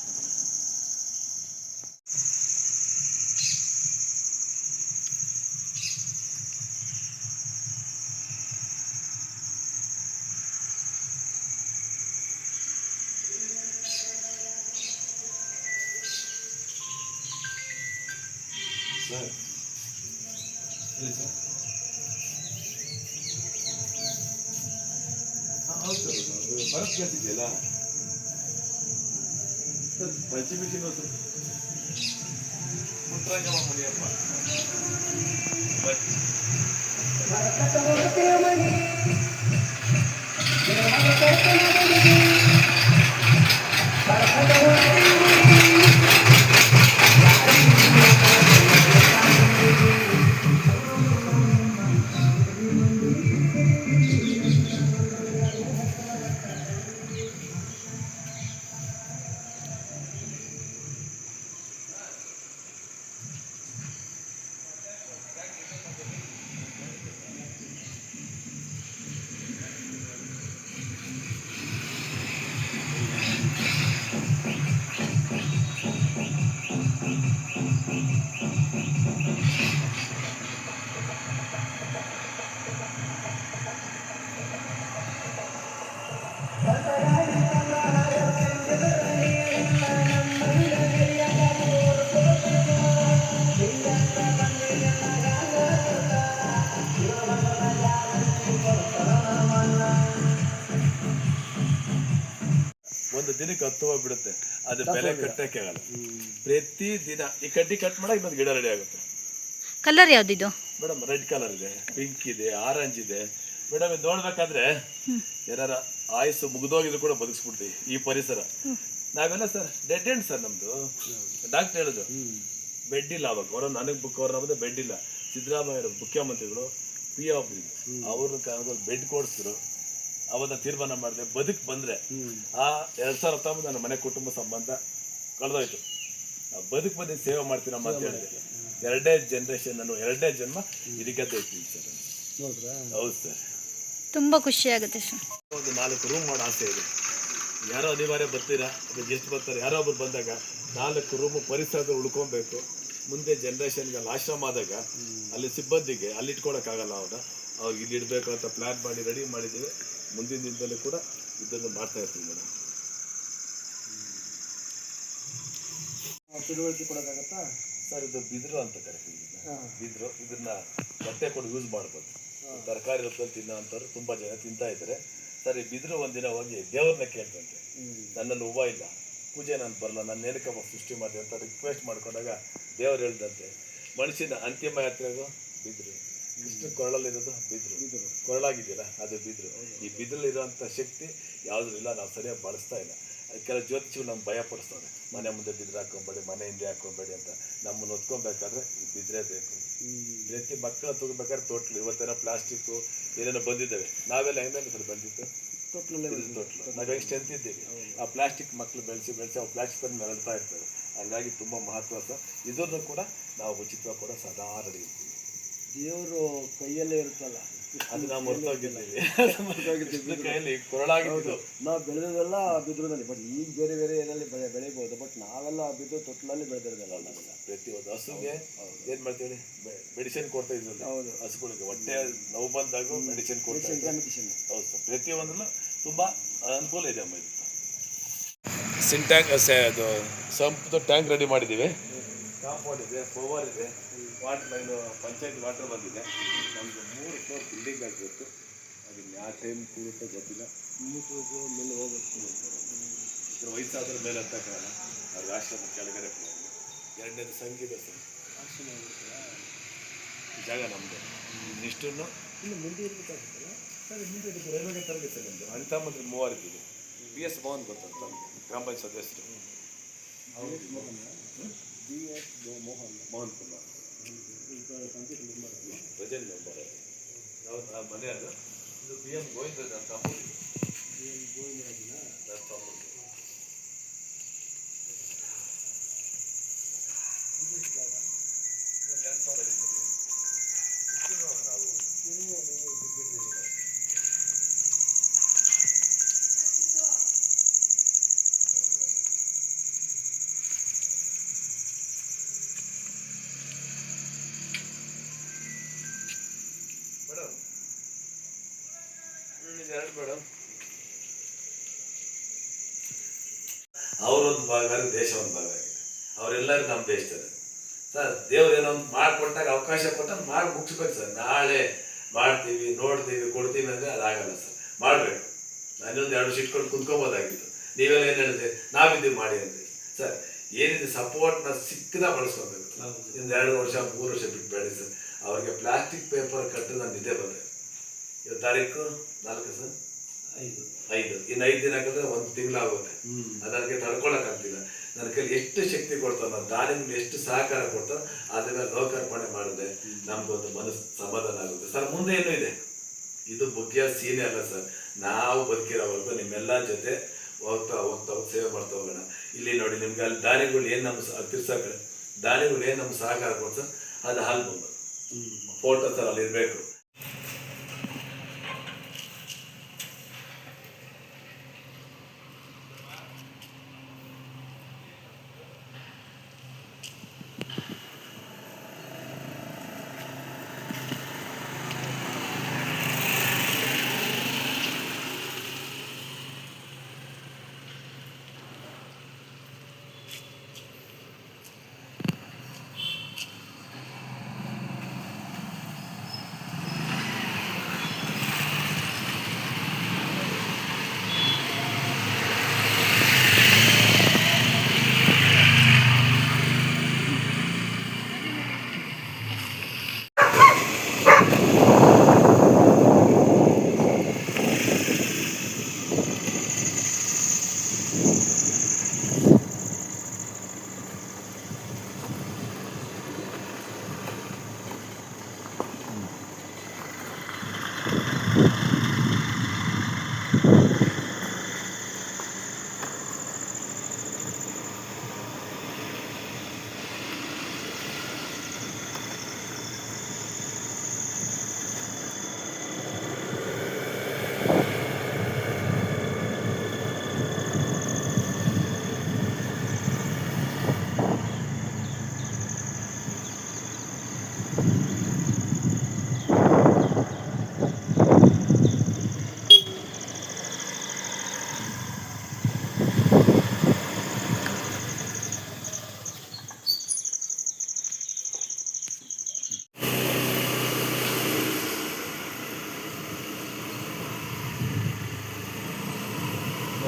ಸರ್ ಹೌದು ಸರ್, ಬರತ್ ಗ್ಯಾಸ್ ಇದೆಯಲ್ಲ ಸರ್, ಪಂಚಮಿಷನ್ ಸರ್ ಪುಟ್ಟರಂಗಮ್ಮ ಮುನಿಯಪ್ಪ ಒಂದು ದಿನಕ್ಕೆ 10 ಹೂವು ಬಿಡುತ್ತೆ. ಅದು ಬೆಲೆ ಕಟ್ಟಕ್ಕೆ ಆಗಲ್ಲ. ಪ್ರತಿ ದಿನ ಈ ಕಡ್ಡಿ ಕಟ್ ಮಾಡಕ್ಕೆ ಇನ್ನೊಂದು ಗಿಡ ರೆಡಿ ಆಗುತ್ತೆ. ಕಲರ್ ಯಾವ್ದಿದು ಮೇಡಮ್? ರೆಡ್ ಕಲರ್ ಇದೆ, ಪಿಂಕ್ ಇದೆ, ಆರೆಂಜ್ ಇದೆ ಮೇಡಮ್. ಇದು ನೋಡ್ಬೇಕಾದ್ರೆ ಯಾರ ಆಯುಸ್ಸು ಮುಗಿದೋಗಿದ್ರು ಕೂಡ ಬದುಕಿಸ್ಬಿಡ್ತೀವಿ ಈ ಪರಿಸರ. ನಾವೆಲ್ಲ ಸರ್ ಡೆಡ್ ಎಂಡ್ ಸರ್. ನಮ್ದು ಡಾಕ್ಟರ್ ಹೇಳಿದ್ರು ಬೆಡ್ ಇಲ್ಲ. ಅವಾಗ ಅವ್ರ ನನಗೆ ಬುಕ್ ಅವ್ರ ನಮ್ಮದು ಬೆಡ್ ಇಲ್ಲ. ಸಿದ್ದರಾಮಯ್ಯ ಮುಖ್ಯಮಂತ್ರಿಗಳು ಅವ್ರನ್ನ ಬೆಡ್ ಕೊಡಿಸಿದ್ರು. ಅವನ್ನ ತೀರ್ಮಾನ ಮಾಡಿದೆ. ಬದುಕು ಬಂದ್ರೆ ಆ 2019 ನನ್ನ ಮನೆ ಕುಟುಂಬ ಸಂಬಂಧ ಕಳೆದೋಯ್ತು. ಬದುಕು ಬಂದು ಸೇವೆ ಮಾಡ್ತೀನಮ್ಮ ಅಂತ ಹೇಳಿದೆ. 2ನೇ ಜನರೇಷನ್, ನಾನು 2ನೇ ಜನ್ಮ ಇದಕ್ಕೆ ಹೋಗ್ತೀನಿ ಸರ್. ಹೌದು ಸರ್, ತುಂಬಾ ಖುಷಿ ಆಗುತ್ತೆ ಸರ್. ಒಂದು 4 ರೂಮ್ ಮಾಡೋ ಆಸೆ ಇದೆ. ಯಾರೋ ಅನಿವಾರ್ಯ ಬರ್ತೀರಾ, ಗೆಸ್ಟ್ ಬರ್ತಾರೆ, ಯಾರೋ ಒಬ್ರು ಬಂದಾಗ 4 ರೂಮು ಪರಿಸರದಲ್ಲಿ ಉಳ್ಕೊಬೇಕು. ಮುಂದೆ ಜನ್ರೇಷನ್ಗೆ ಅಲ್ಲಿ ಆಶ್ರಮ ಆದಾಗ ಅಲ್ಲಿ ಸಿಬ್ಬಂದಿಗೆ ಅಲ್ಲಿ ಇಟ್ಕೊಳಕ್ಕಾಗಲ್ಲ. ಅವ್ರಿಗೆ ಇಲ್ಲಿ ಇಡಬೇಕು ಅಂತ ಪ್ಲ್ಯಾನ್ ಮಾಡಿ ರೆಡಿ ಮಾಡಿದ್ದೀವಿ. ಮುಂದಿನ ದಿನದಲ್ಲಿ ಕೂಡ ಇದನ್ನು ಮಾಡ್ತಾ ಇರ್ತೀವಿ ಮೇಡಮ್. ತಿಳುವಳಿಕೆ ಕೊಡೋಕ್ಕಾಗತ್ತಾ ಸರ್? ಇದು ಬಿದಿರು ಅಂತ ಕರಿತೀವಿ. ಬಿದಿರು, ಇದನ್ನ ಬಟ್ಟೆ ಕೊಡು ಯೂಸ್ ಮಾಡ್ಬೋದು. ತರಕಾರಿ ರೂಪದಲ್ಲಿ ತಿನ್ನೋ ಅಂಥವ್ರು ತುಂಬ ಜನ ತಿಂತಾ ಇದ್ದಾರೆ ಸರ್. ಈ ಬಿದಿರು ಒಂದಿನ ಹೋಗಿ ದೇವ್ರನ್ನ ಕೇಳ್ತಂತೆ, ನನ್ನಲ್ಲಿ ಹೂವು ಇಲ್ಲ, ಪೂಜೆ ನಾನು ಬರಲ್ಲ, ನನ್ನ ಏನಕ್ಕಮ್ಮ ಸೃಷ್ಟಿ ಮಾಡಿದೆ ಅಂತ ರಿಕ್ವೆಸ್ಟ್ ಮಾಡ್ಕೊಂಡಾಗ ದೇವ್ರು ಹೇಳ್ದಂತೆ ಮನುಷ್ಯನ ಅಂತಿಮ ಯಾತ್ರೆಗೂ ಬಿದಿರು. ಇಷ್ಟು ಕೊರಳಲ್ಲಿರೋದು ಬಿದಿರು. ಕೊರಳಾಗಿದೆಯಲ್ಲ ಅದು ಬಿದಿರು. ಈ ಬಿದಿರಲ್ಲಿರುವಂಥ ಶಕ್ತಿ ಯಾವುದೂ ಇಲ್ಲ. ನಾವು ಸರಿಯಾಗಿ ಬಳಸ್ತಾ ಇಲ್ಲ. ಕೆಲವು ಜ್ಯೋತಿಷಿಗಳು ನಮ್ಗೆ ಭಯ ಪಡಿಸ್ತವ್ರೆ, ಮನೆ ಮುಂದೆ ಬಿದಿರು ಹಾಕ್ಕೊಬೇಡಿ, ಮನೆ ಹಿಂದೆ ಹಾಕ್ಕೊಬೇಡಿ ಅಂತ. ನಮ್ಮನ್ನು ಹೊತ್ಕೊಬೇಕಾದ್ರೆ ಈ ಬಿದಿರೇ ಬೇಕು. ಪ್ರತಿ ಮಕ್ಕಳು ತಗೋಬೇಕಾದ್ರೆ ತೊಟ್ಲು. ಇವತ್ತೇನೋ ಪ್ಲಾಸ್ಟಿಕ್ಕು ಏನೇನೋ ಬಂದಿದ್ದಾವೆ. ನಾವೆಲ್ಲ ಹೆಂಗೆ ಸರ್ ಬಂದಿತ್ತು? ತೊಟ್ಲು. ನಾವು ಹೆಂಗೆ ಸ್ಟ್ರೆಂತ್ ಇದ್ದೀವಿ. ಆ ಪ್ಲಾಸ್ಟಿಕ್ ಮಕ್ಕಳು ಬೆಳೆಸಿ ಅವು ಪ್ಲಾಸ್ಟಿಕ್ ಮೆರಳ್ತಾ ಇರ್ತವೆ. ಹಾಗಾಗಿ ತುಂಬ ಮಹತ್ವ ಸರ್. ಇದನ್ನು ಕೂಡ ನಾವು ಉಚಿತವಾಗಿ ಕೂಡ ಸದಾ ರೆಡಿ ಇರ್ತೀವಿ. ದೇವರು ಕೈಯಲ್ಲೇ ಇರುತ್ತಲ್ಲ, ಅದು ನಾವು ಮರ್ತೋಗಿದ್ದೀವಿ. ಕೈಯಲ್ಲಿ ಕೊರಳಾಗಿದ್ದು ನಾವು ಬೆಳೆದೆಲ್ಲ ಬಿದಿರಿನಲ್ಲಿ. ಬಟ್ ಈಗ ಬೇರೆ ಬೇರೆ ಏನಲ್ಲಿ ಬೆಳಿಬೋದು. ಬಟ್ ನಾವೆಲ್ಲ ಬಿದ್ದು ತೊಟ್ಟಿಲಲ್ಲಿ ಬೆಳೆದಿರೋದಲ್ಲ. ನಾವೆಲ್ಲ ಪ್ರತಿಯೊಂದು ಹಸುಗೆ ಏನು ಮಾಡ್ತೀವಿ, ಮೆಡಿಸಿನ್ ಕೊಡ್ತಾ ಇದ್ವಿ. ಹೌದು, ಹಸುಗಳಿಗೆ ಹೊಟ್ಟೆ ನೋವು ಬಂದಾಗ ಮೆಡಿಸಿನ್ ಕೊಡ್ತಾ ಇದ್ದೀವಿ. ಹೌದು ಸರ್, ಪ್ರತಿಯೊಂದರಲ್ಲೂ ತುಂಬ ಅನುಕೂಲ ಇದೆ ಅಮ್ಮ. ಇದು ಸಿಂಟ್ಯಾಂಕ್ ಅದು ಸಂಪದ ಟ್ಯಾಂಕ್ ರೆಡಿ ಮಾಡಿದ್ದೀವಿ. ಕಾಂಪೌಂಡ್ ಇದೆ, ಪವರ್ ಇದೆ, ವಾಟರ್ ಲೈನು ಪಂಚಾಯತ್ ವಾಟರ್ ಬಂದಿದೆ. ನಮ್ಮದು 3 ಫ್ಲೋರ್ ಬಿಲ್ಡಿಂಗ್ ಆಗಿತ್ತು. ಅದನ್ನು ಯಾವ ಟೈಮ್ ಕೂಡುತ್ತೋ ಗೊತ್ತಿಲ್ಲ. ಮೇಲೆ ಹೋಗ್ಬೇಕು. ಇದ್ರ ವಯಸ್ಸಾದ್ರ ಮೇಲೆ ಹತ್ತಕ್ಕಾಗಲ್ಲ. ಅವ್ರಿಗೆ ಆಶ್ರಮ ಕೆಳಗಡೆ ಫ್ಲೋರ್. 2ನೇದು ಸಂಗೀತ ಸರ್ ಆಶ್ರಮ ಜಾಗ ನಮ್ಮದು. ಇಷ್ಟನ್ನು ಇನ್ನು ಮುಂದೆ ಇರಬೇಕಾಗುತ್ತಲ್ಲ ಸರ್. ಮುಂದೆ ಇದಕ್ಕೆ ರೈಲ್ವೆಗೆ ತರಲಿ ಸರ್. ನಮ್ಮದು ಅನಿತಾ ಮಂತ್ರಿ 3 ಇದ್ದೀವಿ. BS ಭವನ್ ಗೊತ್ತಂತ ನಮಗೆ, ಗ್ರಾಮ ಪಂಚಾಯತ್ ಸದಸ್ಯರು. Mohan Kumar present member. ಯಾವ್ದು ಮನೆ ಅದು ಇದು ಬಿ ಎಂ ಗೋವಿಂದ ನನ್ನ ತಮ್ಮದು. ನನ್ನ ತಮ್ಮದು. ಮೇಡಮ್ ಅವರೊಂದು ಭಾಗ ದೇಶ ಒಂದು ಭಾಗ ಆಗಿದೆ. ಅವರೆಲ್ಲರೂ ನಮ್ಮ ದೇಶದಲ್ಲಿ ಸರ್ ದೇವ್ರು ಏನೋ ಒಂದು ಮಾಡಿಕೊಟ್ಟಾಗ ಅವಕಾಶ ಕೊಟ್ಟಾಗ ಮಾಡಿ ಮುಗಿಸ್ಬೇಕು ಸರ್. ನಾಳೆ ಮಾಡ್ತೀವಿ ನೋಡ್ತೀವಿ ಕೊಡ್ತೀವಿ ಅಂದರೆ ಅದಾಗಲ್ಲ ಸರ್. ಮಾಡಬೇಕು. ನಾನೊಂದು 2 ವರ್ಷ ಇಟ್ಕೊಂಡು ಕುತ್ಕೋಬೋದಾಗಿತ್ತು. ನೀವೆಲ್ಲ ಏನು ಹೇಳಿದ್ರೆ ನಾವಿದ್ದೀವಿ ಮಾಡಿ ಅಂದರೆ ಸರ್ ಏನಿದೆ ಸಪೋರ್ಟ್ನ ಸಿಕ್ಕದ ಬಳಸ್ಕೋಬೇಕು. ಇನ್ನು 2 ವರ್ಷ 3 ವರ್ಷ ಬಿಟ್ಟು ಬೇಡ ಸರ್. ಅವ್ರಿಗೆ ಪ್ಲಾಸ್ಟಿಕ್ ಪೇಪರ್ ಕಟ್ಟು ನಾನು ನಿದ್ದೆ ಬಂದೆ. ಇವತ್ತು ತಾರೀಕು 4 ಸರ್ 5 ಇನ್ನು 5 ದಿನ ಹಾಕಿದ್ರೆ 1 ತಿಂಗಳಾಗುತ್ತೆ. ಅದಕ್ಕೆ ತಡ್ಕೊಳಕ್ಕಾಗ್ತಿಲ್ಲ. ನನ್ನ ಕೈಲಿ ಎಷ್ಟು ಶಕ್ತಿ ಕೊಡ್ತಾವ ನಾವು ದಾನಿಗಳು ಎಷ್ಟು ಸಹಕಾರ ಕೊಡ್ತಾವ ಅದನ್ನ ಲೋಕಾರ್ಪಣೆ ಮಾಡಿದ್ರೆ ನಮ್ಗೊಂದು ಮನಸ್ಸು ಸಮಾಧಾನ ಆಗುತ್ತೆ ಸರ್. ಮುಂದೆ ಏನೂ ಇದೆ. ಇದು ಮುಖ್ಯ ಸೀನೆ ಅಲ್ಲ ಸರ್. ನಾವು ಬದುಕಿರೋವರೆಗೂ ನಿಮ್ಮೆಲ್ಲ ಜೊತೆ ಹೋಗ್ತಾ ಸೇವೆ ಮಾಡ್ತಾ ಹೋಗೋಣ. ಇಲ್ಲಿ ನೋಡಿ ನಿಮ್ಗೆ ಅಲ್ಲಿ ದಾನಿಗಳು ಏನು ನಮ್ಮ ತಿರ್ಸಕ್ಕೆ ದಾನಿಗಳು ಏನು ನಮ್ಮ ಸಹಕಾರ ಕೊಡ್ತಾರೆ ಅದು ಆಲ್ಬಮ್ ಫೋಟೋ ಸರ್ ಅಲ್ಲಿ ಇರಬೇಕು.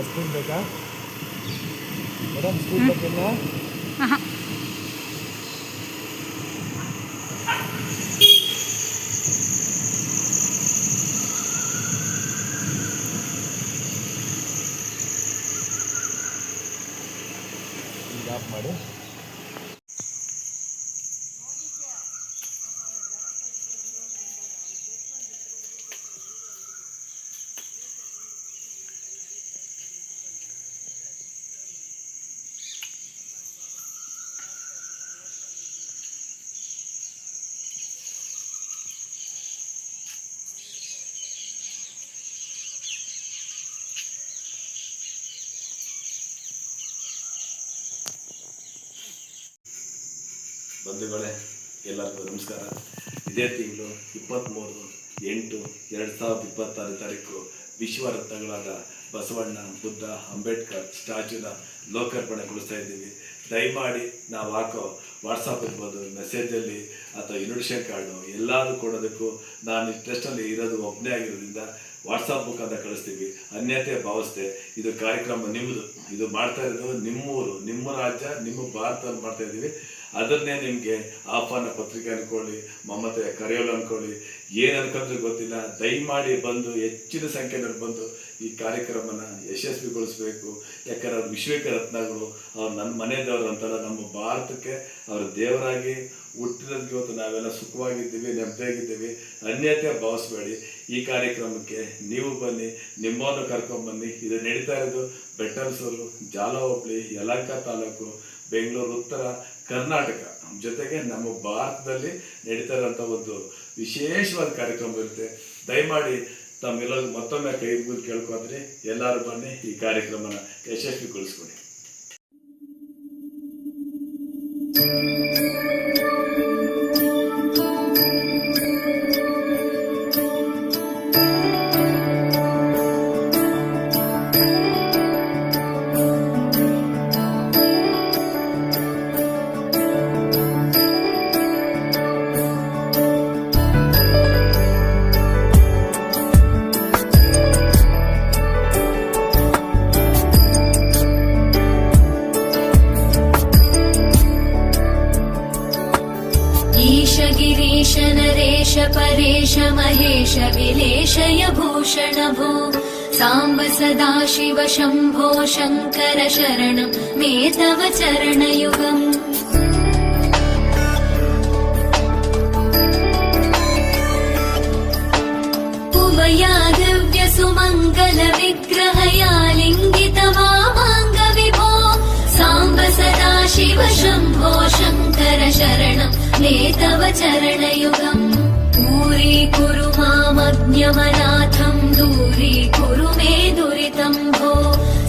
ಸ್ಪೂನ್ ಬೇಕಾ ಮೇಡಮ್? ಸ್ಪೂನ್ ಬೇಕಿಲ್ಲ? ಆಫ್ ಮಾಡಿ. ಬಂಧುಗಳೇ ಎಲ್ಲರಿಗೂ ನಮಸ್ಕಾರ. ಇದೇ ತಿಂಗಳು 23/8/2026 ವಿಶ್ವ ರತ್ನಗಳಾದ ಬಸವಣ್ಣ, ಬುದ್ಧ, ಅಂಬೇಡ್ಕರ್ ಸ್ಟ್ಯಾಚ್ಯೂನ ಲೋಕಾರ್ಪಣೆಗೊಳಿಸ್ತಾ ಇದ್ದೀವಿ. ದಯಮಾಡಿ ನಾವು ಹಾಕೋ ವಾಟ್ಸಪ್ ಇರ್ಬೋದು, ಮೆಸೇಜಲ್ಲಿ ಅಥವಾ ಇನ್ವಿಟೇಷನ್ ಕಾರ್ಡು ಎಲ್ಲರೂ ಕೊಡೋದಕ್ಕೂ ನಾನು ಟ್ರಸ್ಟಲ್ಲಿ ಇರೋದು ಒಬ್ಬನೇ ಆಗಿರೋದ್ರಿಂದ ವಾಟ್ಸಪ್ ಮುಖಾಂತರ ಕಳಿಸ್ತೀವಿ. ಅನ್ಯತೆ ಭಾವಿಸ್ದೆ ಇದು ಕಾರ್ಯಕ್ರಮ ನಿಮ್ಮದು. ಇದು ಮಾಡ್ತಾ ಇರೋದು ನಿಮ್ಮೂರು, ನಿಮ್ಮ ರಾಜ್ಯ, ನಿಮ್ಮ ಭಾರತದಲ್ಲಿ ಮಾಡ್ತಾ ಇದ್ದೀವಿ. ಅದನ್ನೇ ನಿಮಗೆ ಆಹ್ವಾನ ಪತ್ರಿಕೆ ಅಂದ್ಕೊಳ್ಳಿ, ಮಮತೆ ಕರೆಯೋಲು ಅಂದ್ಕೊಳ್ಳಿ, ಏನು ಅನ್ಕೊಂಡ್ರೆ ಗೊತ್ತಿಲ್ಲ. ದಯಮಾಡಿ ಬಂದು ಹೆಚ್ಚಿನ ಸಂಖ್ಯೆಯಲ್ಲಿ ಬಂದು ಈ ಕಾರ್ಯಕ್ರಮನ ಯಶಸ್ವಿಗೊಳಿಸಬೇಕು. ಯಾಕಂದ್ರೆ ಅವ್ರು ವಿಶ್ವಕ್ಕೆ ರತ್ನಗಳು, ಅವ್ರು ನನ್ನ ಮನೆ ದೇವರು ಅಂತಾರ. ನಮ್ಮ ಭಾರತಕ್ಕೆ ಅವರು ದೇವರಾಗಿ ಹುಟ್ಟಿರೋದಕ್ಕೆ ಇವತ್ತು ನಾವೆಲ್ಲ ಸುಖವಾಗಿದ್ದೀವಿ, ನೆಮ್ಮದಿಯಾಗಿದ್ದೀವಿ. ಅನ್ಯತೆ ಭಾವಿಸ್ಬೇಡಿ. ಈ ಕಾರ್ಯಕ್ರಮಕ್ಕೆ ನೀವು ಬನ್ನಿ, ನಿಮ್ಮನ್ನು ಕರ್ಕೊಂಡ್ಬನ್ನಿ. ಇದು ನಡೀತಾ ಇರೋದು ಬೆಟ್ಟಲ್ಸೂರು, ಜಾಲ ಹೋಬಳಿ, ಯಲಹಂಕ ತಾಲೂಕು, ಬೆಂಗಳೂರು ಉತ್ತರ ಕರ್ನಾಟಕ, ಜೊತೆಗೆ ನಮ್ಮ ಭಾರತದಲ್ಲಿ ನಡೀತಾ ಇರೋಂಥ ಒಂದು ವಿಶೇಷವಾದ ಕಾರ್ಯಕ್ರಮ ಇರುತ್ತೆ. ದಯಮಾಡಿ ತಮ್ಮೆಲ್ಲರಿಗೂ ಮತ್ತೊಮ್ಮೆ ಕೈ ಮುಗಿದು ಕೇಳ್ಕೊಂಡ್ರೆ ಎಲ್ಲರೂ ಬನ್ನಿ, ಈ ಕಾರ್ಯಕ್ರಮನ ಯಶಸ್ವಿಗೊಳಿಸ್ಕೊಡಿ. गिरीश नरेश परेश महेश विलेशय भूषण भो साम्ब सदाशिव शम्भो शङ्कर शरणं मे तव चरणयुगम् उमया दिव्य सुमङ्गल विग्रहया लिङ्गित वामाङ्ग विभो साम्ब सदाशिव शम्भो शङ्कर शरणं मे तव चरणयुगम् दूरीकुरु मामज्ञमनाथम् दूरीकुरु मे दुरितम् भो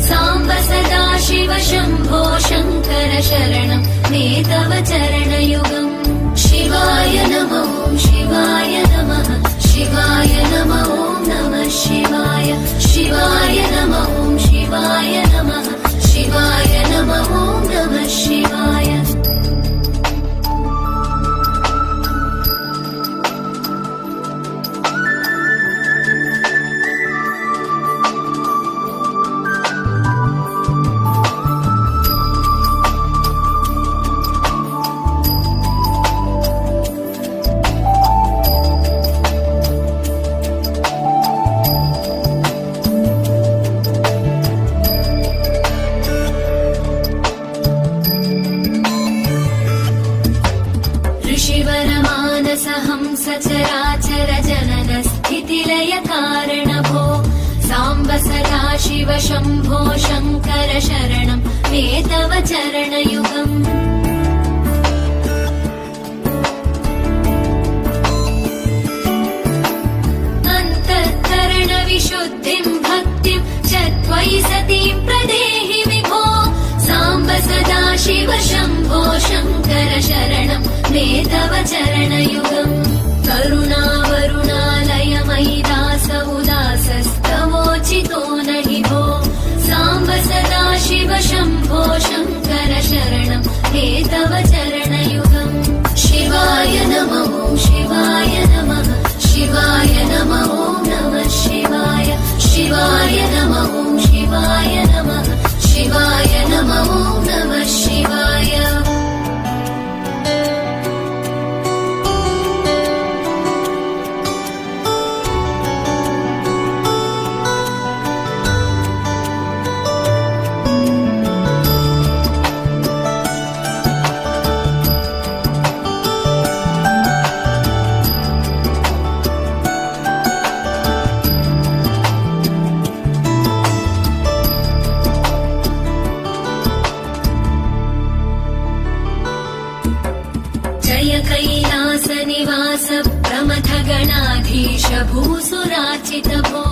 साम्ब सदाशिव शम्भो शङ्कर शरणं मे तव चरणयुगम् शिवाय नमः शिवाय नमः शिवाय नमः नमः शिवाय शिवाय नमः शिवाय नमः शिवाय नमः नमः शिवाय सचराचर जनन स्थितिलय कारण भो साम्ब सदाशिव शम्भो शङ्कर शरणं मे तव चरणयुगम् अन्तःकरण विशुद्धिं भक्तिं च त्वयि सतीं प्रदेहि विभो साम्ब सदाशिव शम्भो शङ्कर शरणं मे तव चरणयुगम् करुणावरुणालय मयि दास उदासस्तवोचितो नहि भो साम्ब सदाशिव शम्भो शङ्कर शरणं मे तव चरणयुगम् शिवाय नमः शिवाय नमः शिवाय नमः नमः शिवाय शिवाय नमः शिवाय नमः शिवाय नमः नमः शिवाय कैलास निवास प्रमथ गणाधीश भूसुराचित भो